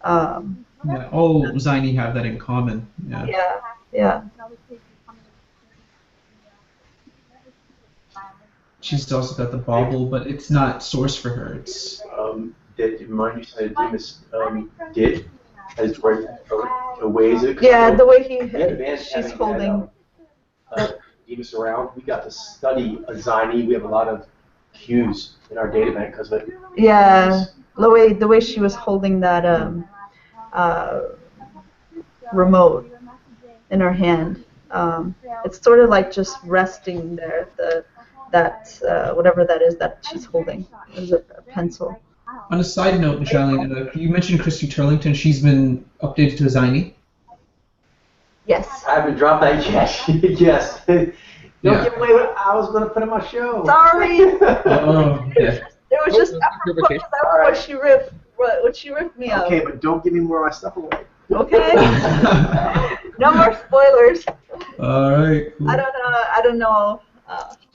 Yeah, all Ziny have that in common. Yeah. Yeah. She's also got the bobble, but it's not source for her. It's Did remind you something Demas did as the ways it. Yeah, the way she's having holding. Demas around, we got to study a Ziny. We have a lot of cues in our data bank because of it. Yeah, the way she was holding that remote in her hand. It's sort of like just resting there. Whatever that is that she's holding is a pencil. On a side note, Michelle, you mentioned Christy Turlington. She's been updated to a Ziny. Yes. I haven't dropped that yet. Yes. Don't Yeah. give away what I was going to put in my show. Sorry. Oh, okay. It was just apropos because that was what she ripped me up. Okay, but don't give me more of my stuff away. Okay. No more spoilers. All right. Cool. I don't know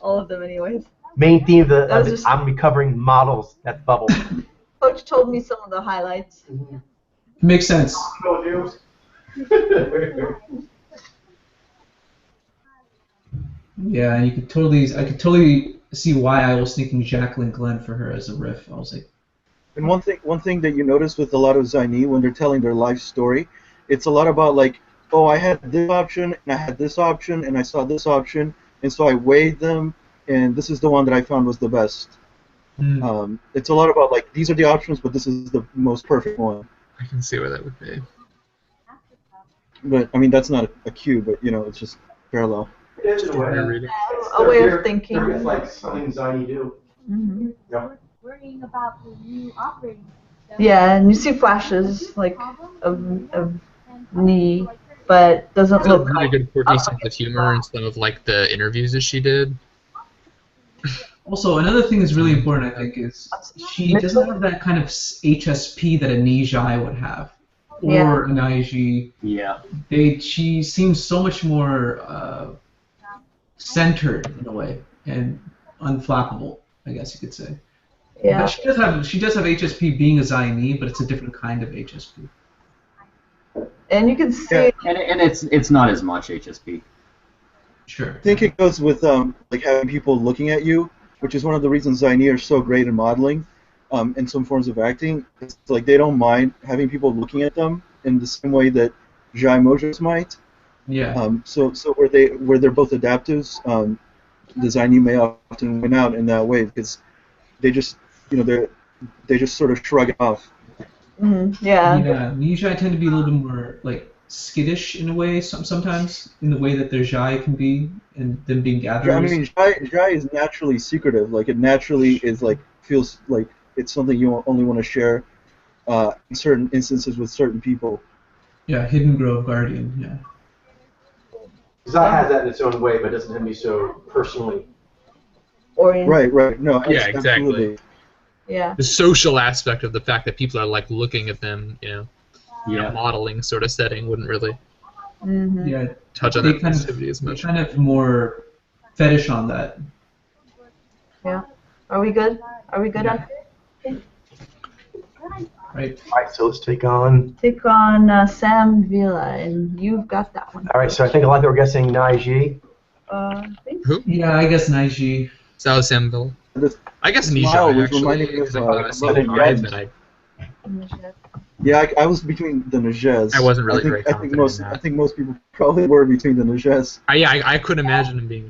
all of them anyways. Main theme of That was the just- I'm recovering models. That bubble. Coach told me some of the highlights. Makes sense. Yeah, and I could totally see why I was thinking Jacqueline Glenn for her as a riff. I was like, And one thing that you notice with a lot of Ziny when they're telling their life story, it's a lot about like, oh, I had this option and I had this option and I saw this option and so I weighed them and this is the one that I found was the best. It's a lot about like these are the options, but this is the most perfect one. I can see where that would be. But I mean that's not a cue, but you know it's just parallel. It is in a way. Reading. A way of thinking. It's like something Ziny do. Mm-hmm. Yeah. Worrying about the new operating system. Yeah, and you see flashes like of knee, but doesn't There's a look. really good quirky sense of humor in some of like the interviews that she did. also another thing that's really important, I think, is she doesn't have that kind of HSP that a Nijai would have, or an IG. Yeah. She seems so much more centered in a way and unflappable, I guess you could say. Yeah. But she does have HSP being a Ziny, but it's a different kind of HSP. And you can see. Yeah. And it's not as much HSP. Sure. I think it goes with like having people looking at you, which is one of the reasons Ziny are so great in modeling, and some forms of acting. It's like they don't mind having people looking at them in the same way that Jai Mojos might. Yeah. So where they're both adaptives, the Ziny may often win out in that way because they just they just sort of shrug it off. Yeah. Yeah. Nijai tend to be a little bit more like skittish in a way sometimes in the way that their Jai can be and them being gatherers. I mean, Jai is naturally secretive. Like it naturally is like feels like it's something you only want to share in certain instances with certain people. Yeah, Hidden Grove Guardian. Yeah. Zai has that in its own way, but doesn't have to be so personally. Oriented. Right. No. Yeah, exactly. Absolutely. Yeah. The social aspect of the fact that people are like looking at them, in a modeling sort of setting wouldn't really Mm-hmm. Yeah. touch on They that kind of- sensitivity as They much. kind of more fetish on that. Yeah. Are we good? Are we good Yeah. on Right. All right, so let's take on. Take on Sam Villa, and you've got that one. All right, so I think a lot of people are guessing Naiji. I think. Who? Yeah, I guess Naiji. Sal Samville. The I guess smile Nijai was actually, reminding me because I of, thought I seen Brother Nijai, Jed. but Yeah, I was between the Najez. I wasn't really very I think confident most in that. I think most people probably were between the Najez. I couldn't imagine him being.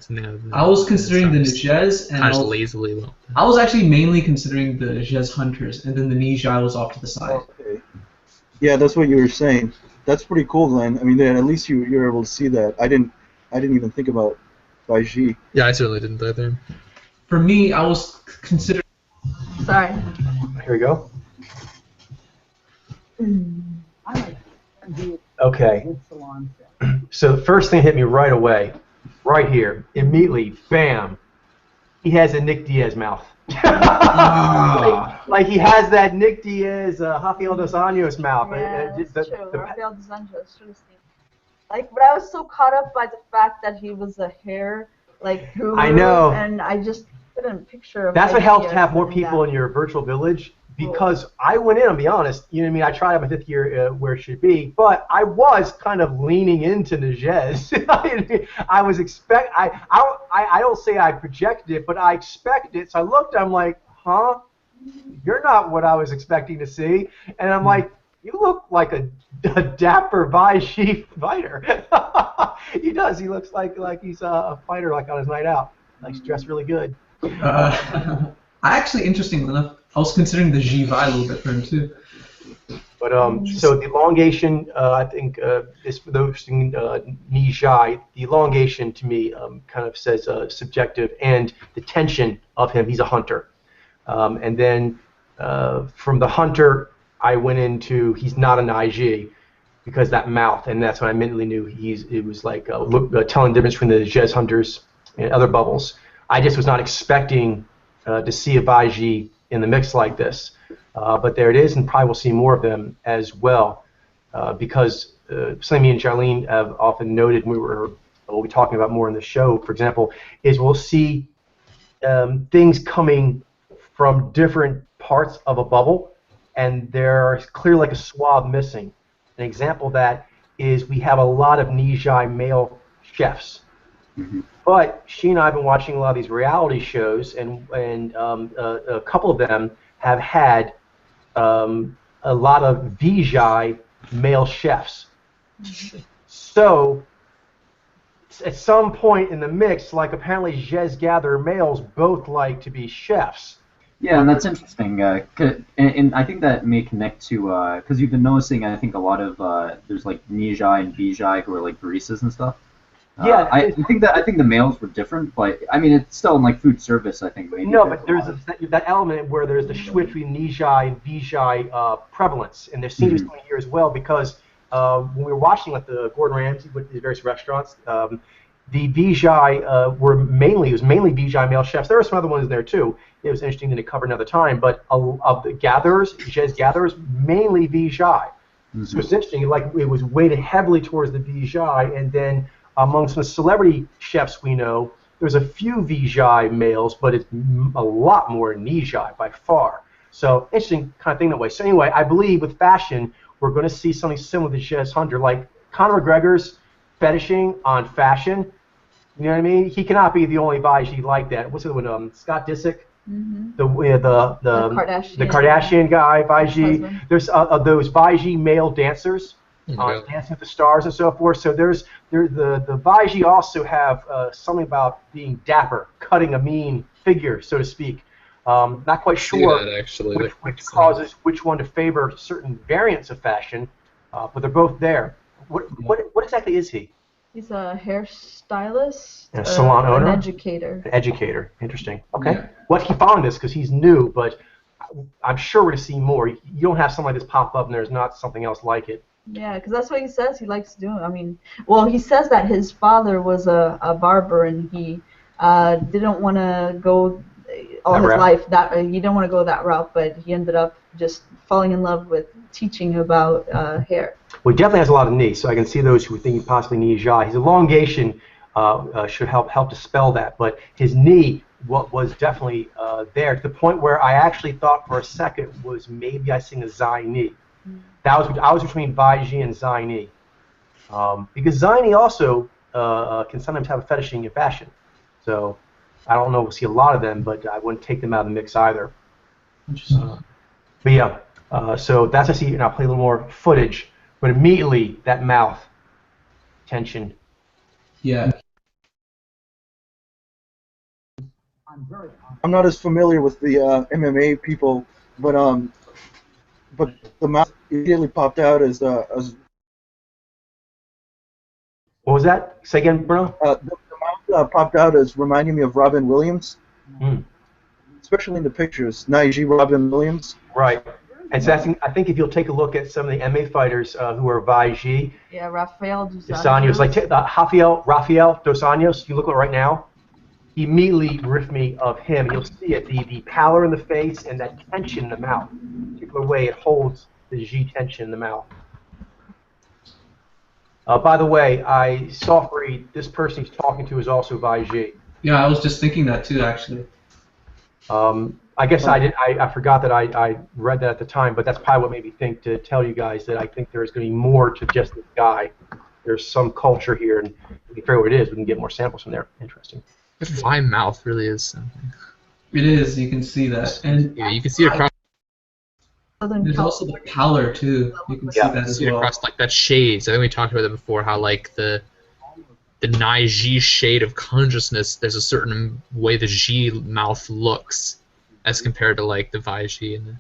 I was considering the Nijez, and Kind of lazily well. I was actually mainly considering the Nijez Hunters, and then the Nijai was off to the side. Okay. Yeah, that's what you were saying. That's pretty cool, Glenn. I mean, at least you're able to see that. I didn't even think about Baiji. Yeah, I certainly didn't either. For me, I was considering. Sorry. Here we go. Okay. So the first thing hit me right away, right here, immediately, bam. He has a Nick Diaz mouth. like he has that Nick Diaz, Rafael dos Anjos mouth. Yeah, that's true. Rafael dos Anjos, should have seen. Like, but I was so caught up by the fact that he was a hair, like, guru. I know. And I just couldn't picture. That's what helps to have more people in your virtual village. Because I went in, I'll be honest, you know what I mean, I tried out my 5th year where it should be, but I was kind of leaning into Nijez. I was I don't say I projected it, but I expected it. So I looked, I'm like, huh? You're not what I was expecting to see. And I'm like, you look like a dapper Vaiji fighter. He does. He looks like he's a fighter, like on his night out. Like he's dressed really good. I actually, interestingly enough, I was considering the Ji-Vai a little bit for him too. But so the elongation, I think, is for those Nijai. The elongation to me kind of says subjective, and the tension of him. He's a hunter, and then from the hunter, I went into he's not an IG because that mouth, and that's when I immediately knew it was like telling the difference between the Jez hunters and other bubbles. I just was not expecting to see a Vaiji in the mix like this. But there it is, and probably we'll see more of them as well, because something me and Charlene have often noted, and we'll be talking about more in the show, for example, is we'll see things coming from different parts of a bubble, and there's clearly like a swab missing. An example of that is we have a lot of Nijai male chefs. Mm-hmm. But she and I have been watching a lot of these reality shows, and a couple of them have had a lot of Vijay male chefs. So at some point in the mix, like apparently Jez Gather males both like to be chefs. Yeah, and that's interesting. And I think that may connect to because you've been noticing. I think a lot of there's like Nijai and Vijay who are like baristas and stuff. Yeah, I think the males were different, but I mean it's still in like food service. I think maybe. No, but there's that element where there's the switch between Nijai and Vijay prevalence, and there seems to be something here as well because when we were watching like the Gordon Ramsay with the various restaurants, the Vijay it was mainly Vijay male chefs. There were some other ones there too. It was interesting to cover another time, but of the gatherers, Jez gatherers, mainly Vijay. So it's interesting. Like it was weighted heavily towards the Vijay, and then among some celebrity chefs we know, there's a few Vijay males, but it's a lot more Nijai by far. So interesting kind of thing that way. So anyway, I believe with fashion, we're going to see something similar to Jez Hunter, like Conor McGregor's fetishing on fashion. You know what I mean? He cannot be the only Vaiji like that. What's the other one? Scott Disick, the Kardashian guy, Vaiji. There's those Vaiji male dancers. Dancing with the Stars and so forth. So the Vaiji also have something about being dapper, cutting a mean figure, so to speak. Not quite sure which causes which one to favor certain variants of fashion, but they're both there. What exactly is he? He's a hairstylist, a salon owner, an educator. An educator. Interesting. Okay. Yeah. Well, keep following this because he's new, but I'm sure we're going to see more. You don't have something like this pop up and there's not something else like it. Yeah, because that's what he says he likes doing. I mean, well, he says that his father was a barber and he didn't want to go all his life he didn't want to go that route, but he ended up just falling in love with teaching about hair. Well, he definitely has a lot of knee, so I can see those who think he possibly needs Nijai. His elongation should help dispel that, but his knee was definitely there to the point where I actually thought for a second was maybe I sing a Zai knee. I was between Vaiji and Zaini, because Zaini also can sometimes have a fetishing in fashion. So I don't know if we'll see a lot of them, but I wouldn't take them out of the mix either. Interesting. But yeah, so that's I see, and I'll play a little more footage. But immediately that mouth tension. Yeah. I'm not as familiar with the MMA people, but the mouth immediately popped out as What was that? Say again, Bruno? The mouth popped out as reminding me of Robin Williams, especially in the pictures. Naiji Robin Williams. Right. And so I think if you'll take a look at some of the MMA fighters who are Vaiji, Yeah, Rafael dos Anjos, like Rafael dos Anjos, you look at it right now, he immediately riffed me of him. You'll see it, the pallor in the face and that tension in the mouth. The particular way it holds the G tension in the mouth. By the way, I soft read, this person he's talking to is also Vaiji. Yeah, I was just thinking that too, actually. I guess I forgot that I read that at the time, but that's probably what made me think to tell you guys that I think there's going to be more to just this guy. There's some culture here, and if we can figure out what it is, we can get more samples from there. Interesting. The fine mouth really is something. It is, you can see that. And yeah, you can see it across. There's also the pallor too. You can see that as well. Across like that shades. I think we talked about that before. How like the Nai-Ji shade of consciousness. There's a certain way the Ji mouth looks as compared to like the Vaiji and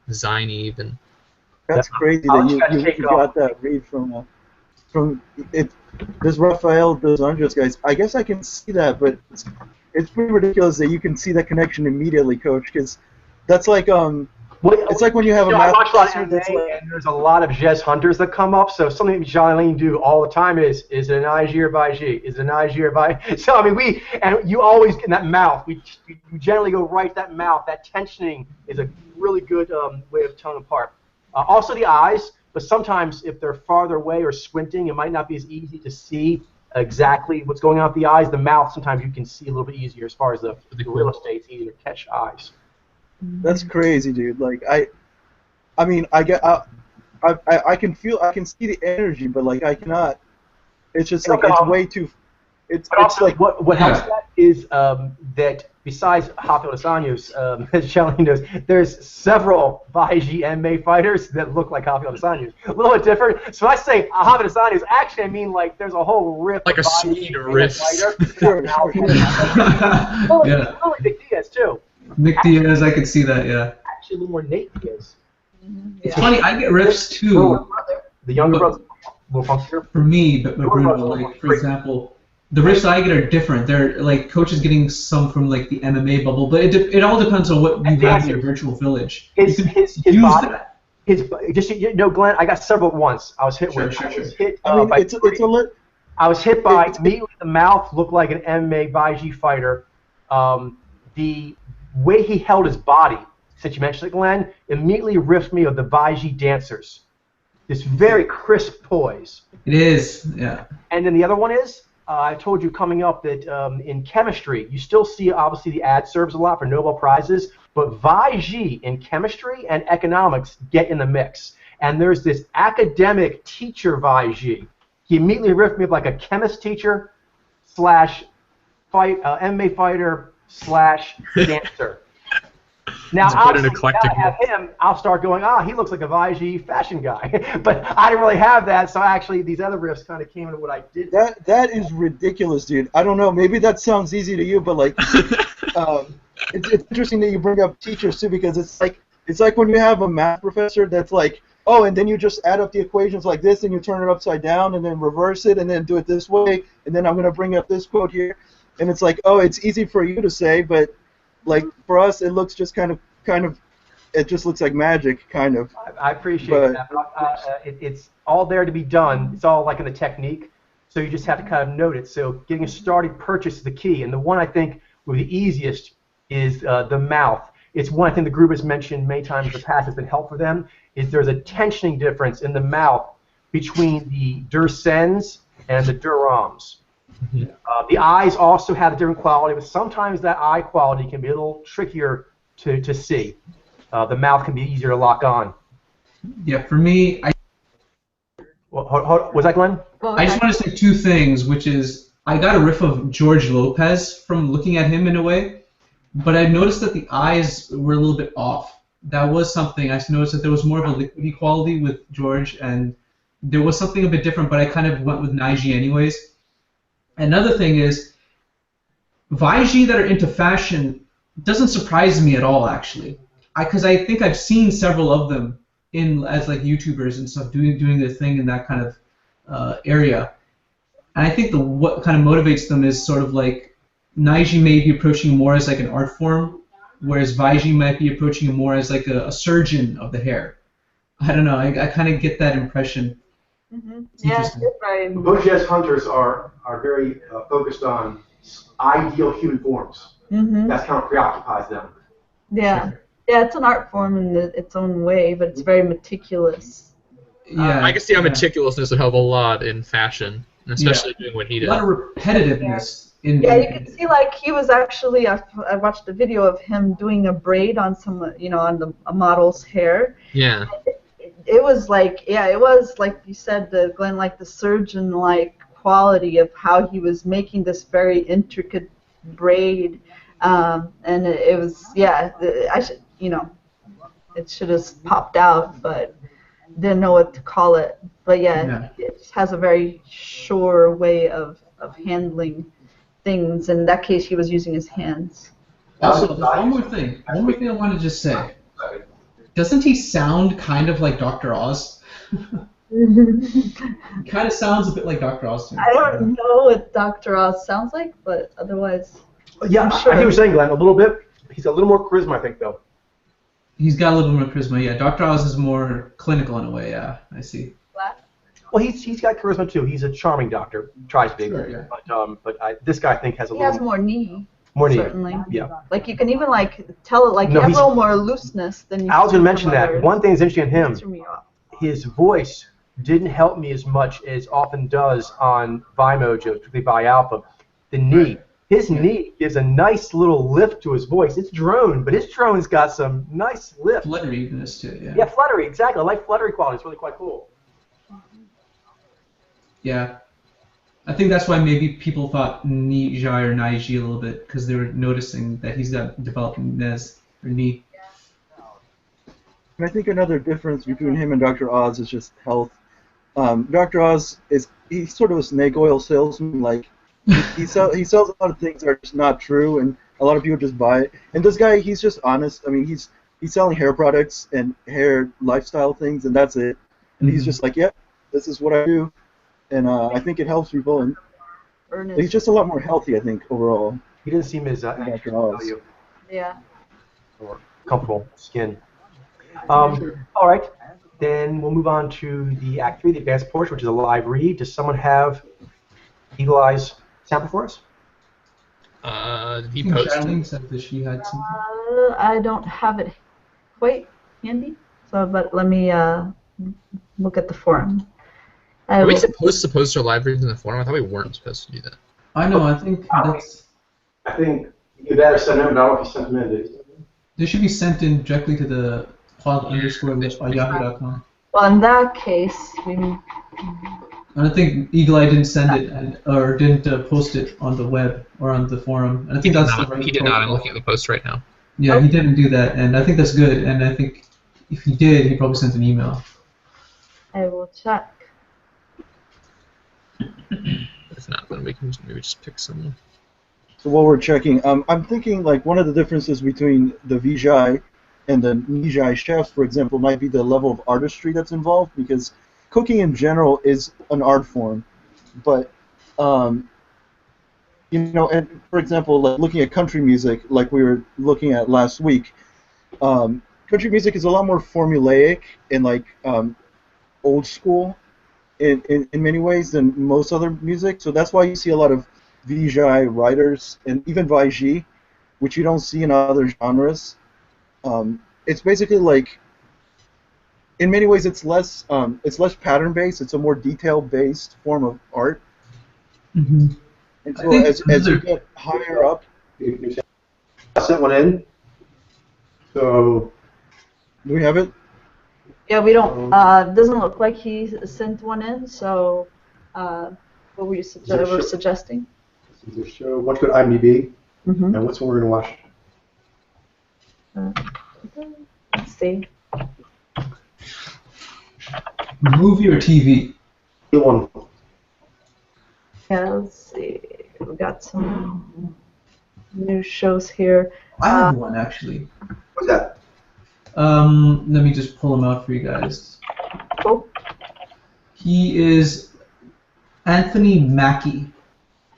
the Zaini even. That's crazy that you got that read from it. This Rafael dos Anjos guys. I guess I can see that, but it's pretty ridiculous that you can see that connection immediately, Coach. Because that's like it's like when you have a math professor that's like, and there's a lot of Jez hunters that come up. So something Jean-Alain do all the time is it an IG or Vaiji? Is it an IG or Vaiji? So I mean you always in that mouth. We generally go right to that mouth. That tensioning is a really good way of telling apart. Also the eyes, but sometimes if they're farther away or squinting, it might not be as easy to see exactly what's going on with the eyes. The mouth sometimes you can see a little bit easier as far as the real estate. It's easier to catch eyes. That's crazy, dude. Like I mean, I can see the energy, but like I cannot. It's just like it's way too. It's like what helps that is that besides Rafael dos Anjos, as Shelly knows, there's several Vaiji MMA fighters that look like Rafael dos Anjos. A little bit different. So when I say Rafael dos Anjos, actually I mean like there's a whole riff. Like a sweet riff. Sure. Yeah. Nick Diaz too. Nick Diaz, I could see that, yeah. Actually, a little more Nate Diaz. It's funny, I get riffs too. The younger brother, a little funkier. For me, but Bruno, like for example, the riffs I get are different. They're like coaches getting some from like the MMA bubble, but it all depends on what you have in your virtual village. His body. Just Glenn, I got several at once. I was hit with. Sure. I was hit by immediately the mouth looked like an MMA Vaiji fighter. The way he held his body, since you mentioned it, Glenn, immediately riffed me of the Vaiji dancers. This very crisp poise. It is, yeah. And then the other one is, I told you coming up that in chemistry, you still see obviously the ad serves a lot for Nobel Prizes, but Vaiji in chemistry and economics get in the mix. And there's this academic teacher Vaiji. He immediately riffed me of like a chemist teacher / MMA fighter / dancer. Now, obviously, now I have him, I'll start going, he looks like a Vaiji fashion guy. But I didn't really have that, so actually these other riffs kind of came into what I did. That is ridiculous, dude. I don't know, maybe that sounds easy to you, but like, it's interesting that you bring up teachers too, because it's like when you have a math professor that's like, oh, and then you just add up the equations like this, and you turn it upside down, and then reverse it, and then do it this way, and then I'm going to bring up this quote here. And it's like, oh, it's easy for you to say, but like for us, it looks just kind of, it just looks like magic, kind of. I appreciate that. But, it's all there to be done. It's all like in the technique, so you just have to kind of note it. So getting a starting purchase is the key, and the one I think will be the easiest is the mouth. It's one I think the group has mentioned many times in the past has been helpful for them. Is there's a tensioning difference in the mouth between the Dursens and the Durams. The eyes also have a different quality, but sometimes that eye quality can be a little trickier to see. The mouth can be easier to lock on. Yeah, for me, was that Glenn? I just want to say two things, which is I got a riff of George Lopez from looking at him in a way, but I noticed that the eyes were a little bit off. That was something. I noticed that there was more of a liquidy quality with George, and there was something a bit different, but I kind of went with Nai-Ji anyways. Another thing is, Vaiji that are into fashion doesn't surprise me at all, actually, because I think I've seen several of them as like YouTubers and stuff doing their thing in that kind of area, and I think what kind of motivates them is sort of like Nai-Ji may be approaching more as like an art form, whereas Vaiji might be approaching him more as like a surgeon of the hair. I don't know. I kind of get that impression. Mm-hmm. It's Yeah, interesting. it's right. Bojez hunters are very focused on ideal human forms. Mm-hmm. That's kind of preoccupies them. Yeah. Sure. Yeah, it's an art form in its own way, but it's very meticulous. Yeah. I can see how yeah. meticulousness would help a lot in fashion, and especially doing what he A did. lot of repetitiveness. Yeah, you can see like he was actually. I watched a video of him doing a braid on some, on a model's hair. Yeah. It was like, yeah, it was like you said, Glenn, like the surgeon-like quality of how he was making this very intricate braid, and it was, yeah, I should, it should have popped out, but didn't know what to call it. But yeah, it just has a very sure way of handling things. In that case, he was using his hands. Also, there's one more thing. One more thing I wanted to just say. Doesn't he sound kind of like Dr. Oz? He kind of sounds a bit like Dr. Oz to me. I don't know what Dr. Oz sounds like, but otherwise. Yeah, I'm I sure. hear what you're saying, Glenn. A little bit. He's a little more charisma, I think, though. He's got a little more charisma, yeah. Dr. Oz is more clinical in a way, yeah. I see. Well, he's got charisma too. He's a charming doctor. Tries to be. Sure, yeah. But this guy I think has a He little has more knee. more need. Certainly. Yeah. Like you can even like tell it like No, you have a he's- little more looseness than you. I was see going to mention from that. others. One thing that's interesting in him, Threw me off. his voice didn't help me as much as often does on Vimojo, particularly Vi Alpha. The knee. His knee gives a nice little lift to his voice. It's drone, but his drone's got some nice lift. Flutteriness to it, yeah. Yeah, fluttery, exactly. I like fluttery quality. It's really quite cool. Yeah. I think that's why maybe people thought Nijai or Naiji a little bit, because they were noticing that he's got developing Nez, or Ni. And I think another difference between him and Dr. Oz is just health. Dr. Oz he's sort of a snake oil salesman. Like he sells a lot of things that are just not true, and a lot of people just buy it. And this guy, he's just honest. I mean, he's selling hair products and hair lifestyle things, and that's it. And he's just like, yeah, this is what I do, and I think it helps people. And Ernest. he's just a lot more healthy, I think, overall. He doesn't seem as Dr. Oz. value Yeah. or comfortable skin. All right, then we'll move on to the Act 3, the advanced portion, which is a live read. Does someone have Eagle Eye's sample for us? He Shaolin posted. said that she had something. I don't have it quite handy, but let me look at the forum. Are we supposed to post our live reads in the forum? I thought we weren't supposed to do that. I know, I think that's... I think you better send them, but I don't know if you sent them in. They should be sent in directly to the pod_yahoo.com. Well, in that case, I don't think Eagle Eye didn't send it or didn't post it on the web or on the forum. And I think that's the right He did not. I'm protocol. looking at the post right now. Yeah, he didn't do that, and I think that's good. And I think if he did, he probably sent an email. I will check. If not, then we can maybe just pick someone. So while we're checking, I'm thinking like one of the differences between the Vijay and the Nijai chefs, for example, might be the level of artistry that's involved, because cooking in general is an art form, but and for example, like looking at country music, like we were looking at last week, country music is a lot more formulaic and like old school in many ways than most other music. So that's why you see a lot of Vijay writers and even Vaiji, which you don't see in other genres. It's basically like, in many ways, it's less pattern-based. It's a more detail-based form of art. Mm-hmm. And so as you get higher up, I sent one in. So do we have it? Yeah, we don't. Doesn't look like he sent one in. So, what were you suggesting? this is a show. What's good IMDb? Mm-hmm. And what's one we're gonna watch? Let's see. Movie or TV? Good one. Yeah, let's see. We got some new shows here. I have one actually. What's that? Let me just pull him out for you guys. Oh, He is Anthony Mackie.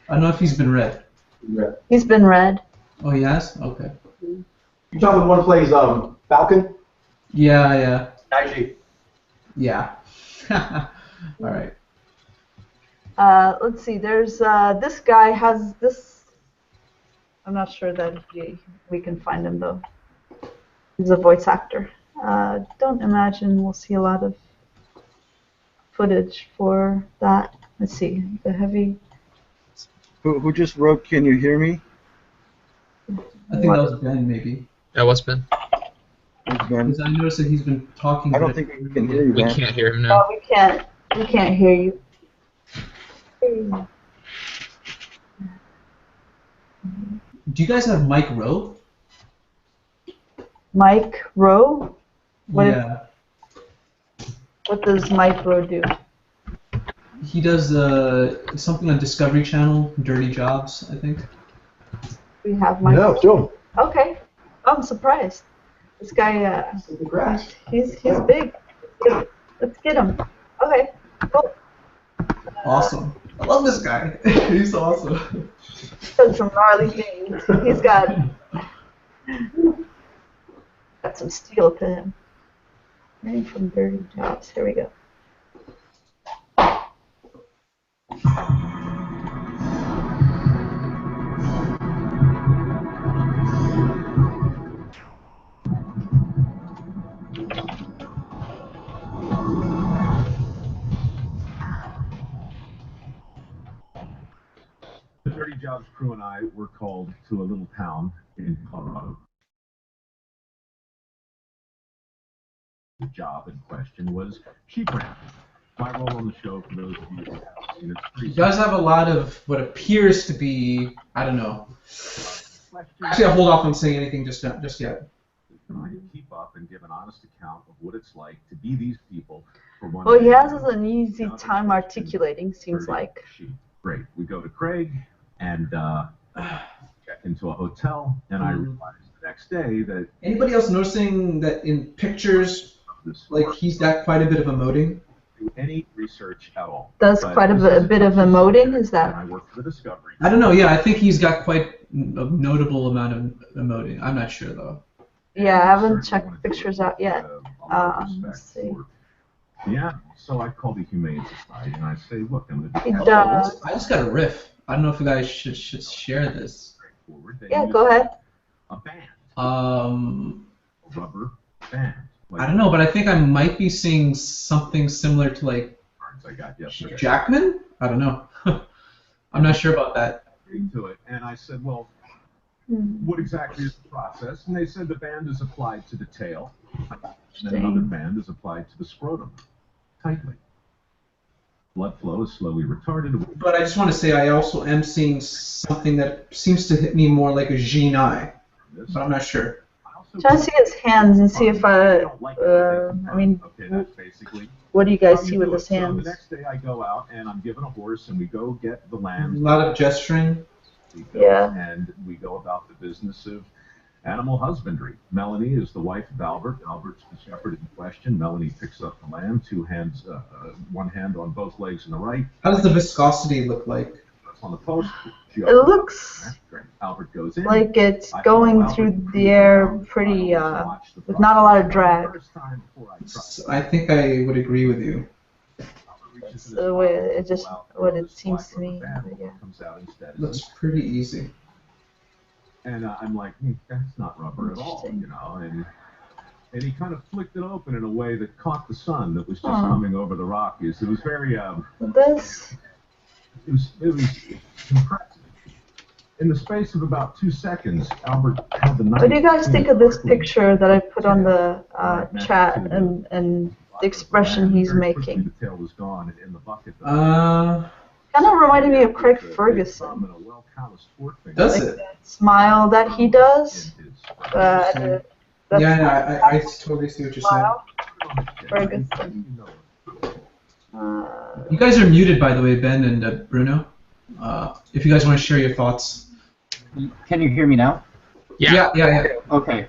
I don't know if he's been read. Yeah. he's been read. Oh, he has? Okay. You talking about one plays Falcon? Yeah. IG. Yeah. All right. Let's see. There's this guy has this. I'm not sure that we can find him though. He's a voice actor. Don't imagine we'll see a lot of footage for that. Let's see. The heavy. Who just wrote, "Can you hear me"? I think that was Ben, maybe. Yeah, what's Ben? It's Ben. Because I noticed that he's been talking. I but don't think we can hear you, We Ben. can't hear him No, now. we can't. We can't hear you. Do you guys have Mike Rowe? Mike Rowe. What Yeah. What does Mike Rowe do? He does something on Discovery Channel, Dirty Jobs, I think. We have Mike. No, still. Okay. Oh, I'm surprised. This guy. Congrats. He's big. Let's get him. Okay. Cool. Awesome. I love this guy. He's awesome. Does some gnarly things. He's got some steel to him. Maybe from Dirty Jobs. Here we go. The Dirty Jobs crew and I were called to a little town in Colorado. The job in question was sheep ranching. My role on the show, for those of you who haven't seen it, You guys have a lot of what appears to be, I don't know. Actually, I'll hold off on saying anything just yet. trying to keep up and give an honest account of what it's like to be these people for one Well, day. he has an easy time articulating, seems like. Sheep. Great. We go to Craig and check into a hotel, and I realized the next day that Anybody else noticing that in pictures, this like he's got quite a bit of emoting? do any research at all. Does But quite a this is bit of touchy emoting, subject, is that? And I work for the Discovery. I don't know. Yeah, I think he's got quite a notable amount of emoting. I'm not sure though. Yeah, I haven't checked pictures out yet. Let's see. Yeah, so I called the Humane Society and I say, look, I'm going to He be does. I just got a riff. I don't know if you guys should share this. straightforward. They Yeah, use go ahead. A band, I a rubber band. Like don't know, but I think I might be seeing something similar to like the cards I got yesterday. Jackman. I don't know. I'm not sure about that. Agreed to it, and I said, well, Hmm. what exactly is the process? And they said the band is applied to the tail, and then another band is applied to the scrotum, tightly. Blood flow is slowly retarded. But I just want to say I also am seeing something that seems to hit me more like a Jean eye, but I'm not sure. Try to see his hands and see if I mean, okay, that's basically what do you guys how see you with do it. his So hands? the next day I go out and I'm given a horse and we go get the A lambs. lot of gesturing. Yeah. And we go about the business of animal husbandry. Melanie is the wife of Albert. Albert's the shepherd in question. Melanie picks up the lamb, two hands, one hand on both legs in the right. How does the viscosity look like? That's on the post. She It looks That's great. Albert goes in. like it's I going follow Albert through the air pretty, with not a lot of drag. First time before I try. So I think I would agree with you. Reaches in his The way pocket, it just, pulls out what the it seems black to me. rubber band. Yeah. What comes out instead is Looks pretty easy. And I'm like, that's not rubber at all, Interesting. you know. And he kind of flicked it open in a way that caught the sun that was just Huh. coming over the Rockies. It was very, This, it was impressive. In the space of about 2 seconds, Albert had the knife. what do you guys think of this quickly. picture that I put on the chat and the expression he's Very quickly, making? The tail was gone in the bucket. Kind of reminded me of Craig Ferguson. And a well-calloused forefinger Does Like it? that smile that he does. in his That Yeah, I totally see what you're saying. smile. Ferguson. You guys are muted, by the way, Ben and Bruno. If you guys want to share your thoughts. Can you hear me now? Yeah. Yeah. Okay.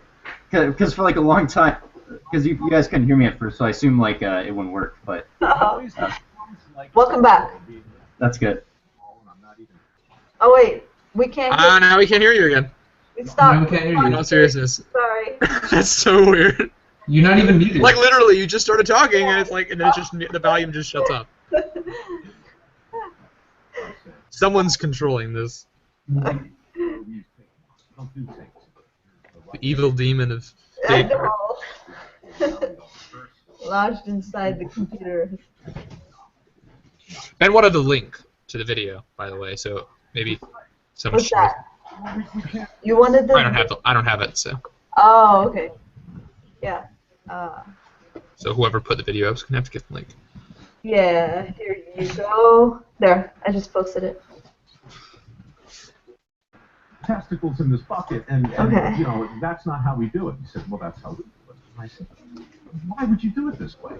Because for like a long time, because you guys couldn't hear me at first, so I assumed like it wouldn't work, but Welcome back. that's good. Oh wait, we can't. Now we can hear you again. Stop. No, we can't hear you. In all seriousness. Sorry. That's so weird. You're not even muted. Like literally, you just started talking, and it's like, and then it just the volume just shuts up. Someone's controlling this. The evil demon of fake. Lodged inside the computer. Ben wanted the link to the video, by the way, so maybe someone What's should. that? You wanted the. I don't have it, so. Oh, okay. Yeah. So whoever put the video up is gonna have to get the link. Yeah. Here you go. There. I just posted it. Testicles in this bucket, and Okay. you know, that's not how we do it. He said, well, that's how we do it. And I said, why would you do it this way?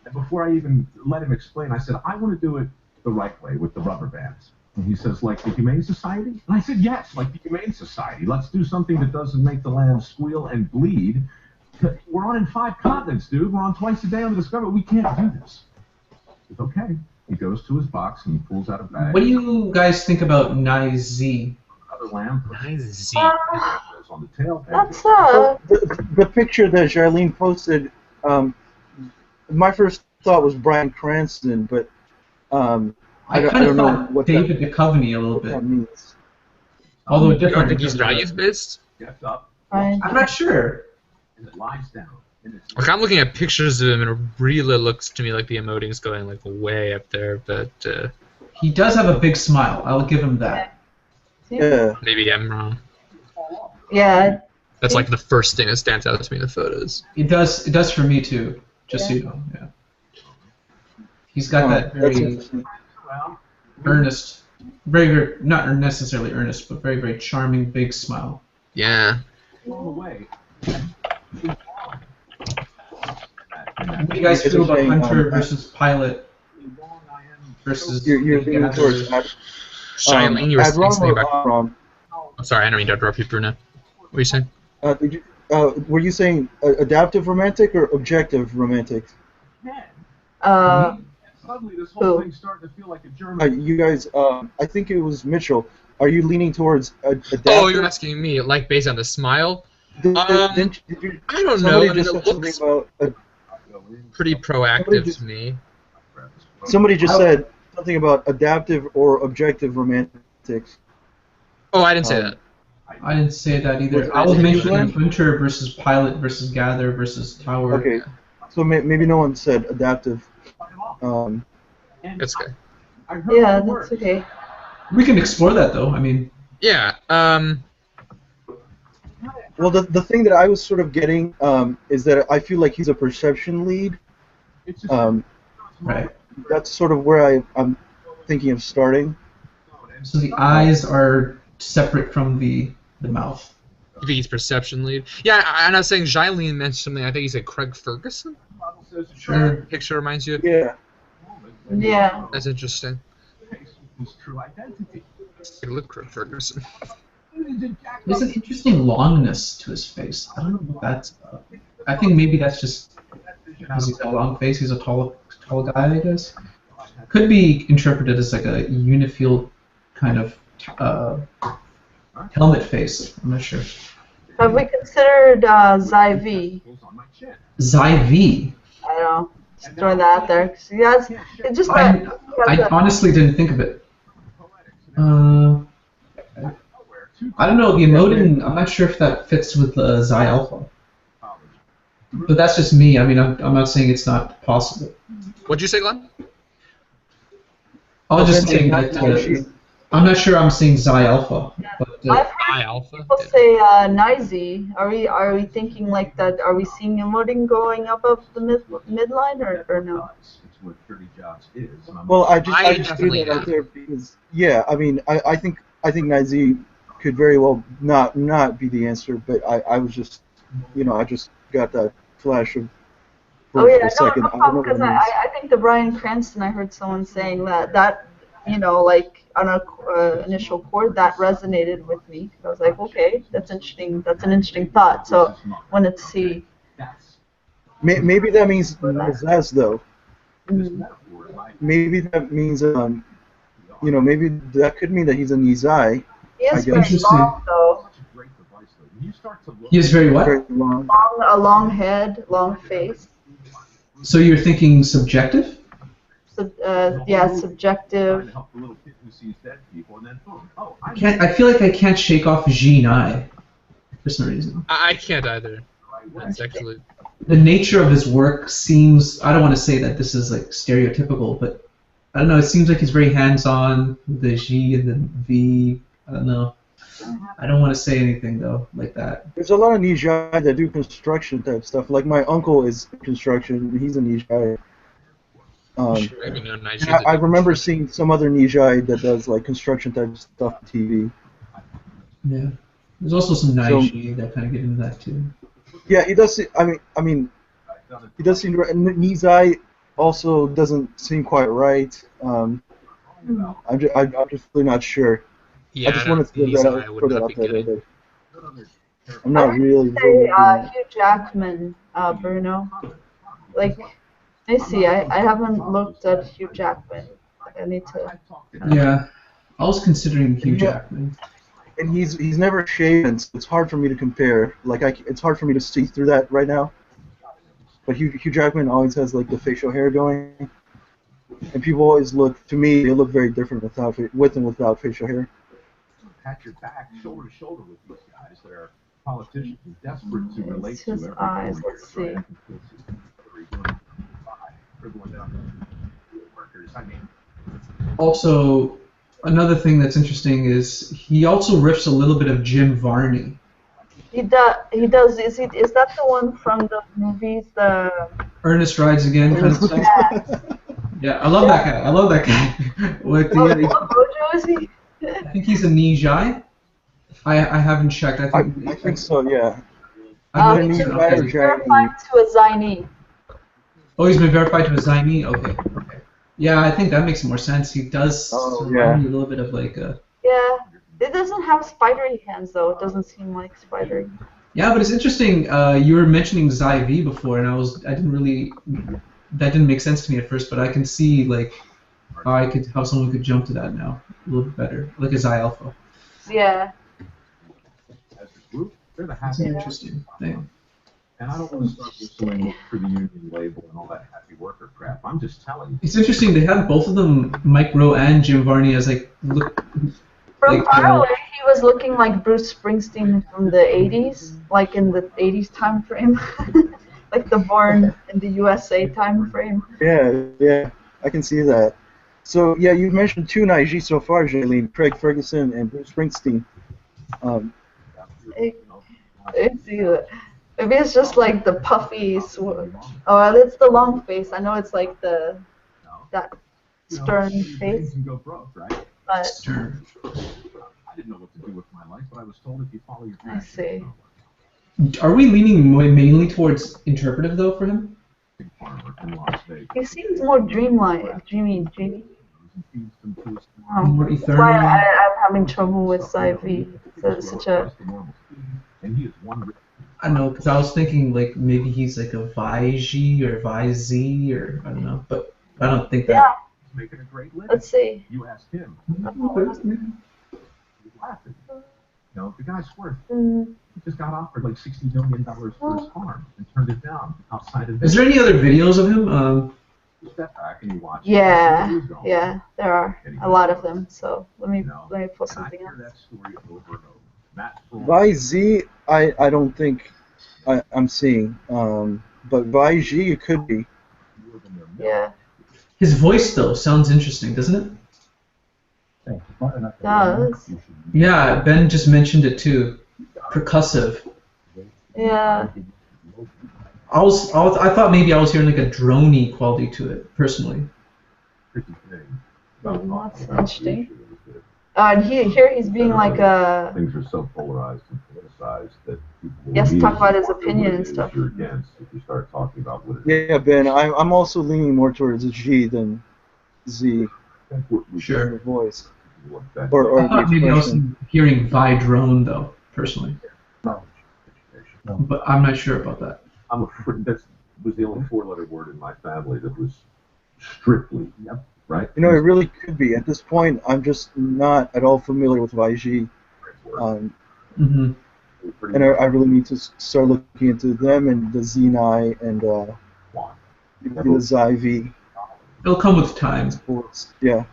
And before I even let him explain, I said, I want to do it the right way with the rubber bands. And he says, like the Humane Society? And I said, yes, like the Humane Society. Let's do something that doesn't make the land squeal and bleed. We're on in 5 continents, dude. We're on twice a day on the Discovery. We can't do this. He says, okay. He goes to his box and he pulls out a bag. What do you guys think about Nize? Lamb Nice. on the tail. That's The picture that Charlene posted, my first thought was Bryan Cranston, but I don't know what David Duchovny a little that bit. means. Although You don't different. think he's values-based? Gets up fine. I'm not sure. and it lies down. And it's Like, I'm looking at pictures of him, and it really looks to me like the emoting's going like way up there, but He does have a big smile. I'll give him that. Yeah. maybe I'm wrong. Yeah. That's like the first thing that stands out to me in the photos. It does for me too. Just so you know. Yeah. He's got that That's very interesting. earnest, very not necessarily earnest, but very very charming big smile. Yeah. on the way. What do you guys feel about Hunter versus Pilot versus? You're leaning towards Shailene, you were saying Adron something or about. Adron? I'm sorry, I don't mean to interrupt you, Bruno. What were you saying? Were you saying adaptive romantic or objective romantic? Suddenly this whole thing's starting to feel like a German. You guys, I think it was Mitchell. Are you leaning towards adaptive? Oh, you're asking me, like based on the smile? Did you, I don't know. somebody I mean, just it said something looks about pretty proactive to me. somebody just said something about adaptive or objective romantics. Oh, I didn't say that. I didn't say that either. I was mentioning Hunter versus Pilot versus Gather versus Tower. Okay, so maybe no one said adaptive. It's okay. Yeah, that's okay. We can explore that though. I mean, Yeah. Well, the thing that I was sort of getting is that I feel like he's a perception lead. right. That's sort of where I'm thinking of starting. So the eyes are separate from the mouth. You think he's perception lead? Yeah, I'm not saying Shailene mentioned something. I think he said Craig Ferguson. Sure. Picture reminds you. Yeah. Yeah. That's interesting. His true identity. Take a look, Craig Ferguson. There's an interesting longness to his face. I don't know what that's about. I think maybe that's just because he's got a long face. He's a tall guy, I guess. Could be interpreted as like a unifield kind of helmet face. I'm not sure. Have we considered Zy-V? Zy-V. I don't know. Just throwing that out there. 'Cause he has, it just I honestly didn't think of it. I don't know, the emoting, I'm not sure if that fits with Xi Alpha. But that's just me. I mean, I'm not saying it's not possible. What'd you say, Glenn? I was just saying that I'm not sure I'm saying Xi Alpha. But, I've heard High Alpha. people say Nizy. Are we thinking like that? Are we seeing emoting going above the midline or no? It's what 30 jobs is. And I'm Well, I just threw definitely that out have. there because I mean I think Nizy could very well not be the answer, but I was just I just got that flash of Oh yeah, for a second. no I don't know problem. what Because it means. I think the Bryan Cranston. I heard someone saying that like on a initial chord that resonated with me. I was like, okay, that's interesting. That's an interesting thought. So wanted to see. Maybe that means Zaz though. Mm. Maybe that means maybe that could mean that he's a Nizai. He is I very guess. long though. you start to look. He is very what? Very long. A long head, long face. So you're thinking subjective? Yeah, subjective. Trying to help the little kid who sees dead people, and then boom. Oh, I feel like I can't shake off Jean I for some reason. I can't either. That's actually. The nature of his work seems, I don't want to say that this is like stereotypical, but I don't know, it seems like he's very hands-on, the G and the V, I don't know. I don't want to say anything though, like that. There's a lot of Nijai that do construction type stuff. Like my uncle is construction, he's a Nijai. I remember seeing some other Nijai that does like construction type stuff on TV. Yeah. There's also some Naiji that kind of get into that too. Yeah, he does. I mean, he does seem. Nizai also doesn't seem quite right. I'm just really not sure. Yeah, I just wanted to throw that out there. I'm not really. Hugh Jackman, Bruno. Like, I see. I haven't looked at Hugh Jackman. I need to. Yeah, I was considering Hugh Jackman. And he's never shaven, so it's hard for me to compare. Like it's hard for me to see through that right now. But Hugh Jackman always has like the facial hair going, and people always look. To me, they look very different with and without facial hair. Pat your back, shoulder to shoulder with these guys. They're politicians desperate to relate It's to his every eyes. Let's see. Also, another thing that's interesting is he also riffs a little bit of Jim Varney. He does. Is that the one from the movies? The Ernest Rides Again kind of stuff. Yeah, I love that guy. I love that guy. What mojo is he? I think he's a Nijai. I haven't checked. I think so. Yeah. He's been verified to a Zaini. Oh, he's been verified to a Zaini. Okay. Yeah, I think that makes more sense. He does remind me a little bit of like a. Yeah, it doesn't have spidery hands though. It doesn't seem like spidery. Yeah, but it's interesting. You were mentioning Zai V before, and that didn't make sense to me at first, but I can see like how someone could jump to that now a little bit better, like a Zai Alpha. Yeah. As a group, they're the That's happy an interesting thing. And I don't want to start whistling for the union label and all that happy worker crap. I'm just telling you. It's interesting. They have both of them, Mike Rowe and Jim Varney, as like look. From far away, he was looking like Bruce Springsteen from the '80s, like in the '80s time frame, like the Born in the USA time frame. Yeah, I can see that. So yeah, you've mentioned two Naiji so far, Jaylene, Craig Ferguson and Bruce Springsteen. Maybe it's just like the puffy. Oh, it's the long face. I know it's like that stern face. But Stern. I didn't know what to do with my life, but I was told if you follow your I see. Are we leaning mainly towards interpretive though for him? He seems more dreamy. More That's ethereal. why I'm having trouble with Zai V. It's such a. I don't know, because I was thinking like maybe he's like a Vaiji or Vaizi or I don't know, but I don't think that. Yeah. Making a great living. Let's see. You asked him. Okay. He's laughing. You know, the guy's worth. He just got offered like $60 million for his farm and turned it down outside of. Is there any other videos of him? Step back and you watch. Yeah, there are a lot of them. So let me pull something I up. hear that story over and over. Matt VZ, I don't think I'm seeing, but VG it could be. Yeah. His voice though sounds interesting, doesn't it? It does. Yeah, Ben just mentioned it too. Percussive. Yeah. I thought maybe I was hearing like a droney quality to it, personally. That's interesting. And here he's being like a. Things are so polarized and politicized that people. Yes, talk about his opinion and stuff. You're against if you start talking about what it is. Yeah, Ben, I'm also leaning more towards G than Z. Sure. Voice. Or I thought maybe I was hearing Vi-drone though, personally. But I'm not sure about that. I'm afraid that was the only four-letter word in my family that was strictly right. You know, it really could be. At this point, I'm just not at all familiar with YG. and I really need to start looking into them and the Xeni and the Zyv It'll come with time. sports. Yeah.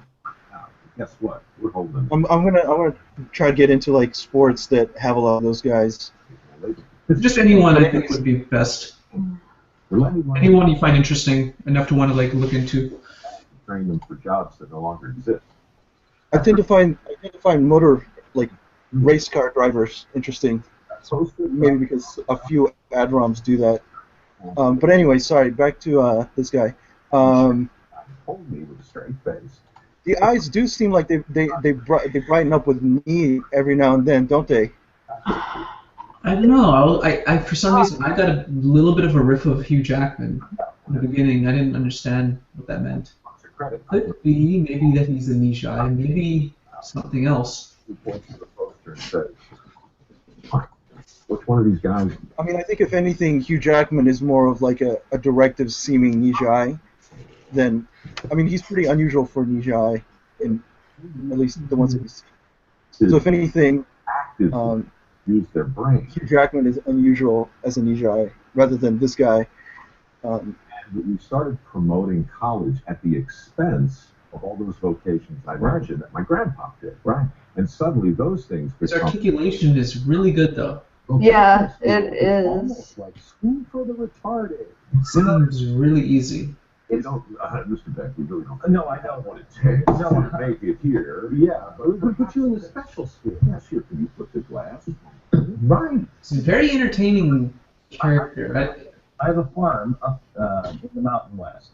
Guess what? We're holding. I'm gonna try to get into like sports that have a lot of those guys. Just anyone I think would be best. Anyone you find interesting enough to want to like look into. Train them for jobs that no longer exist. I tend to find motor like race car drivers interesting. Maybe because a few ad-roms do that. But anyway, sorry. Back to this guy. Told me with a straight face. The eyes do seem like they brighten up with me every now and then, don't they? I don't know. I for some reason I got a little bit of a riff of Hugh Jackman in the beginning. I didn't understand what that meant. Could be maybe that he's a niche eye, maybe something else. He points to the poster and says, "Which one of these guys?" I mean, I think if anything, Hugh Jackman is more of like a directive seeming niche eye than. I mean, he's pretty unusual for niche eye, in at least the ones that we see. So if anything, use their brain. Hugh Jackman is unusual as a niche eye rather than this guy. We started promoting college at the expense of all those vocations I mentioned that my grandpa did, right? And suddenly those things His become... articulation is really good, though. Yeah, it is. Almost like school for the retarded. It seems really easy. We don't, Mr. Beck, we really don't. No, I know what it takes to make it here. Yeah, but we put you in the special school. Yes, here, can you put the glass? Right. It's a very entertaining character. I have a farm up in the Mountain West,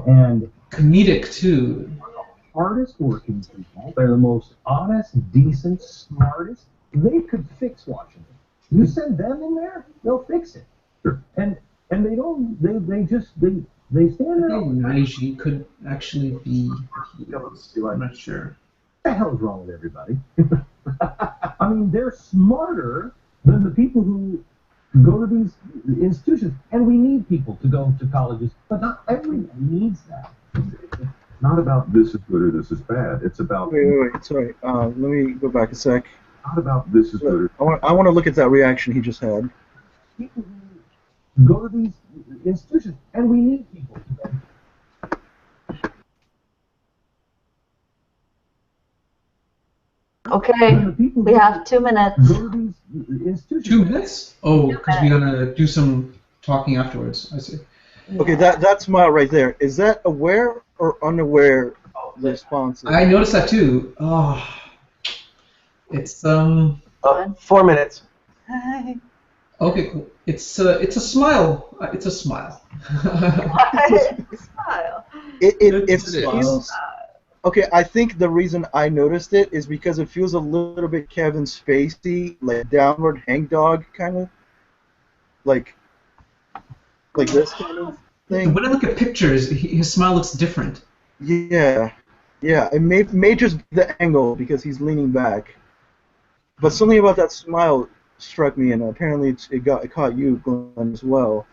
and comedic too. Hardest working people. They're the most honest, decent, smartest. They could fix Washington. You send them in there, they'll fix it. Sure. And they don't. They stand I there. think Naiji could actually be. I'm not sure. What the hell's wrong with everybody? I mean, they're smarter than the people who go to these institutions, and we need people to go to colleges, but not everybody needs that. It's not about this is good or this is bad. It's about... Wait, sorry. Let me go back a sec. Not about this is good or... I want to look at that reaction he just had. People who go to these institutions, and we need people to go. Okay, we have 2 minutes. 2 minutes? Oh, because we're gonna do some talking afterwards. I see. Okay, that smile right there. Is that aware or unaware response? I noticed that too. Oh, it's 4 minutes. Okay, cool. It's a smile. It's a smile. Smile. It feels. Okay, I think the reason I noticed it is because it feels a little bit Kevin Spacey, like downward hangdog kind of, like this kind of thing. When I look at pictures, his smile looks different. Yeah. It may just be the angle because he's leaning back, but something about that smile struck me, and apparently it caught you, Glenn, as well.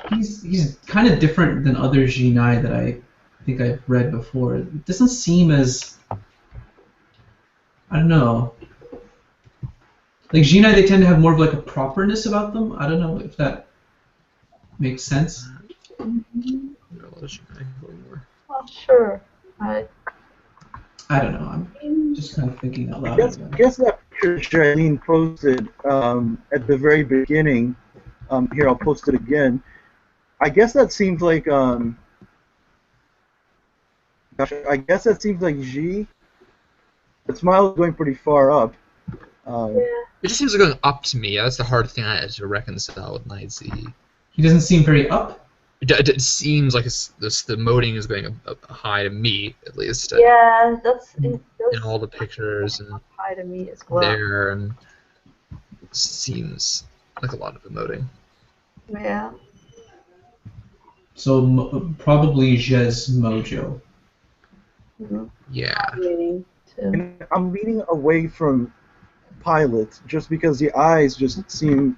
He's kind of different than other Jinai that I think I've read before. It doesn't seem as, I don't know. Like Jinai, they tend to have more of like a properness about them. I don't know if that makes sense. Well, sure. I don't know. I'm just kind of thinking out loud. I guess that picture Janine posted at the very beginning. Here, I'll post it again. I guess that seems like I guess that seems like G. The smile is going pretty far up. It just seems like going up to me. That's the hard thing I had to reconcile with Night Z. He doesn't seem very up. It seems like the moding is going up high to me, at least. Yeah, that's in all the pictures and high to me as well. There, and seems like a lot of emoting. Yeah. So probably Jez Mojo. Yeah. And I'm leaning away from Pilot just because the eyes just seem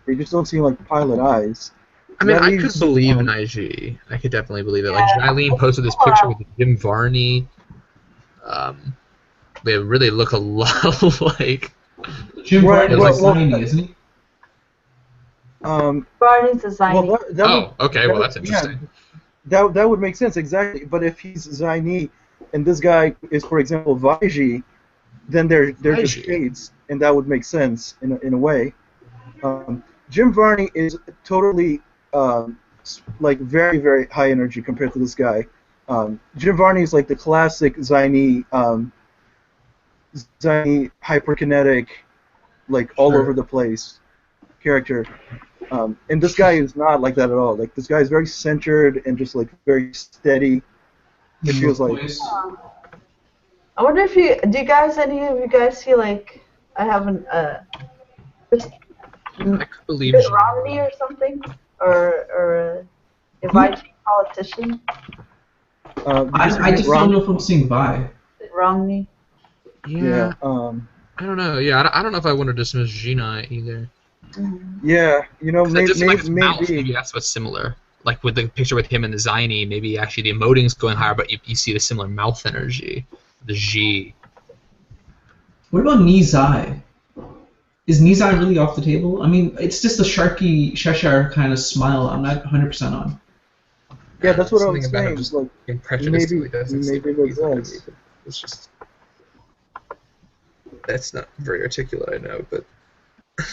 they just don't seem like Pilot eyes. I mean, I could believe in IG. I could definitely believe it. Like, Jylene posted this picture with Jim Varney they really look a lot like. Jim Right, Varney is like Ziny, isn't he? Barney's a Ziny. Well, that Oh, okay. Well, that's yeah, interesting. that would make sense, exactly. But if he's Zaini and this guy is, for example, Vaiji, then they're just Vaiji. shades, and that would make sense in a way. Jim Varney is totally like very, very high energy compared to this guy. Jim Varney is like the classic Zaini hyperkinetic, like all Sure. over the place character. And this guy is not like that at all. Like this guy is very centered and just like very steady. It feels like. I wonder if any of you guys feel like I haven't just I could believe Mitt Romney or something, or a Vaiji politician. I just don't know if I'm seeing Vi. Mitt Romney. Yeah. Yeah. I don't know. Yeah, I don't know if I want to dismiss Gina either. Yeah. You know, 'Cause it just seemed like his mouth. maybe. Maybe that's what's similar. Like with the picture with him and the Ziny, maybe actually the emoting's going higher, but you see the similar mouth energy. The G. What about Nizai? Is Nizai really off the table? I mean, it's just a Sharky Cheshire kind of smile I'm not 100% on. Yeah, that's what I Something was about him saying. just Like, being prejudiced maybe- he doesn't maybe seem it he's like does. me, but it's just that's not very articulate, I know, but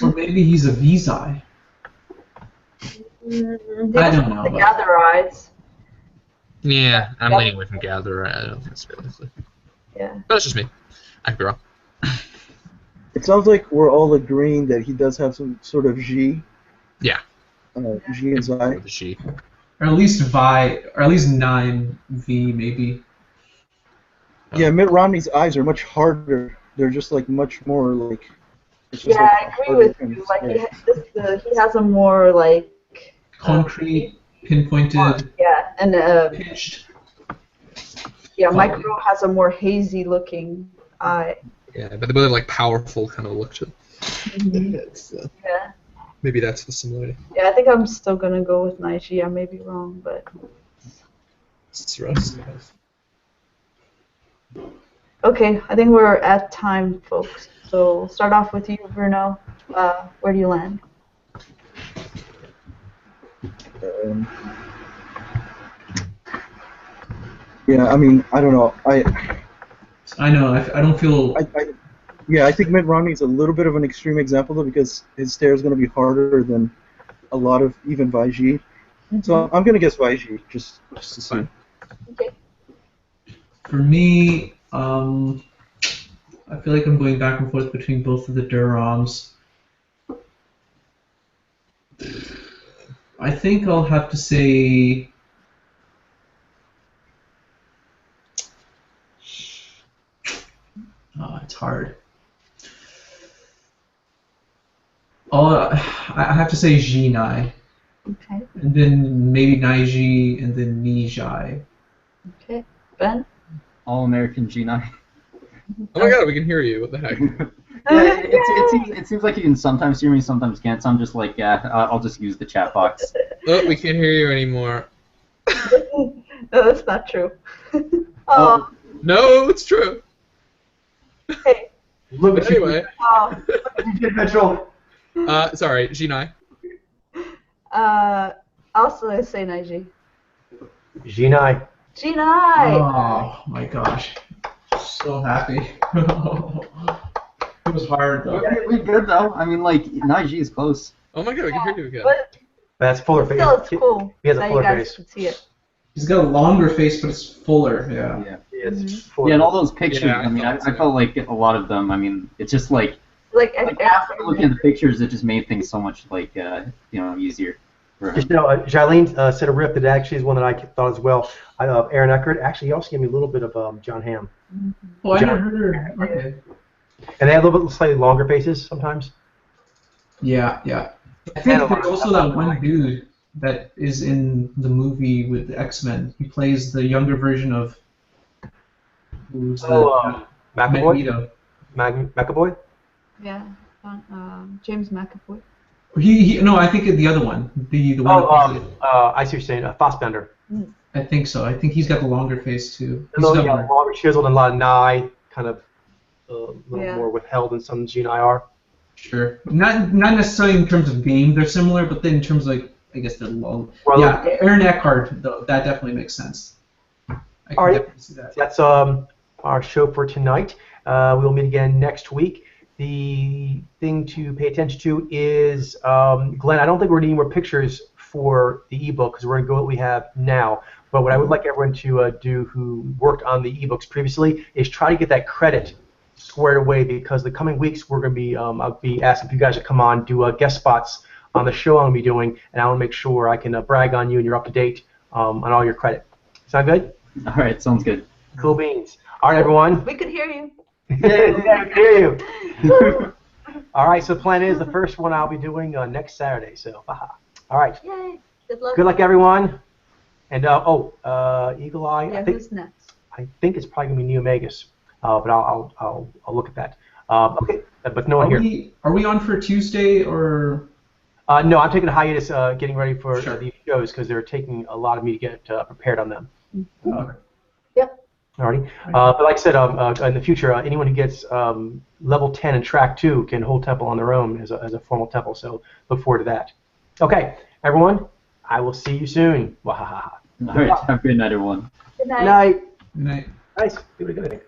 Or maybe he's a Vizai. I don't know. The But Gather Eyes. yeah, I'm leaning away from Gatherer. I don't think it's realistic. Yeah. But it's just me. I could be wrong. it sounds like we're all agreeing that he does have some sort of G. Yeah. G and Zai. With the G. or at least Vi, or at least 9V maybe. Yeah, Mitt Romney's eyes are much harder. They're just like much more like. It's just Yeah, like I agree harder with and you. Like straight. he has a more like Concrete, pinpointed, yeah, and pitched. yeah, Micro has a more hazy looking eye. Yeah, but they both have like powerful kind of look to them. Mhm. Yeah. Maybe that's the similarity. Yeah, I think I'm still gonna go with Naiji. I may be wrong, but It's Russ. okay. I think we're at time, folks. So we'll start off with you, Bruno. Where do you land? Yeah, I mean, I don't know. I know. I don't feel. Yeah, I think Mitt Romney's a little bit of an extreme example though, because his stare is going to be harder than a lot of even Vaiji. So I'm going to guess Vaiji just to see. Okay. For me, I feel like I'm going back and forth between both of the Durams. I think I'll have to say. Oh, it's hard. I have to say Jinai, Okay. and then maybe Naiji, and then Nijai. Okay. Ben. All American G9. Oh my god, we can hear you. What the heck? Yeah, it seems like you can sometimes hear me, sometimes can't. So I'm just like, yeah, I'll just use the chat box. Oh, we can't hear you anymore. No, that's not true. Oh. No, it's true. Hey. Look But at you. anyway, You did, Mitchell. sorry, Jinai. Also, say Naiji. Jinai. Jinai. Oh my gosh, so happy. It was hard though. We good though. I mean, like Naiji is close. Oh my god, we can hear you again. But That's fuller face. still, it's cool. He has a that fuller you guys face. can see it. He's got a longer face, but it's fuller. Yeah. Yeah. It's fuller. Yeah, and all those pictures. Yeah, I mean, I thought so. felt like a lot of them. I mean, it's just like after looking at the pictures, it just made things so much like easier. For him. Just you know, Jolene said a riff that actually is one that I thought as well. I Aaron Eckert. Actually, he also gave me a little bit of John Hamm. Oh, I never heard her. Okay. And they have a little bit slightly longer faces sometimes. Yeah, yeah. I think there's also that one dude that is in the movie with the X-Men. He plays the younger version of who's McAvoy? Magneto. McAvoy? Yeah. James McAvoy. No, I think the other one. The one. I see what you're saying. Fassbender. I think so. I think he's got the longer face too. A little, yeah, longer chiseled and a lot of Nai, kind of a little Yeah. more withheld than some GNIR. Sure. Not necessarily in terms of game they're similar, but then in terms of, like, I guess they're low. Well, yeah, Aaron Eckhart, though, that definitely makes sense. I can all right, definitely see that. that's our show for tonight. We'll meet again next week. The thing to pay attention to is, Glenn, I don't think we're going to need more pictures for the ebook because we're going to go with what we have now. But what I would like everyone to do who worked on the ebooks previously is try to get that credit squared away, because the coming weeks we're going to be, I'll be asking if you guys to come on, do guest spots on the show I'm going to be doing, and I want to make sure I can brag on you and you're up to date on all your credit. Sound good? All right, sounds good. Cool beans. All right, everyone. We could hear you. Yeah, I can hear you. All right, so the plan is the first one I'll be doing next Saturday. So, all right. Yay. Good luck. Good luck, everyone. And Eagle Eye. Yeah, I think, who's next? I think it's probably gonna be Neo Magus, but I'll look at that. Okay, but no one here. Are we on for Tuesday or? No, I'm taking a hiatus, getting ready for Sure. these shows because they're taking a lot of me to get prepared on them. Okay. Yep. Alrighty. But like I said, in the future, anyone who gets level 10 in track 2 can hold temple on their own as a formal temple. So look forward to that. Okay, everyone. I will see you soon. Wahaha. All right, have a good night, everyone. Good night. Good night. Good night. Nice. Give it a good night.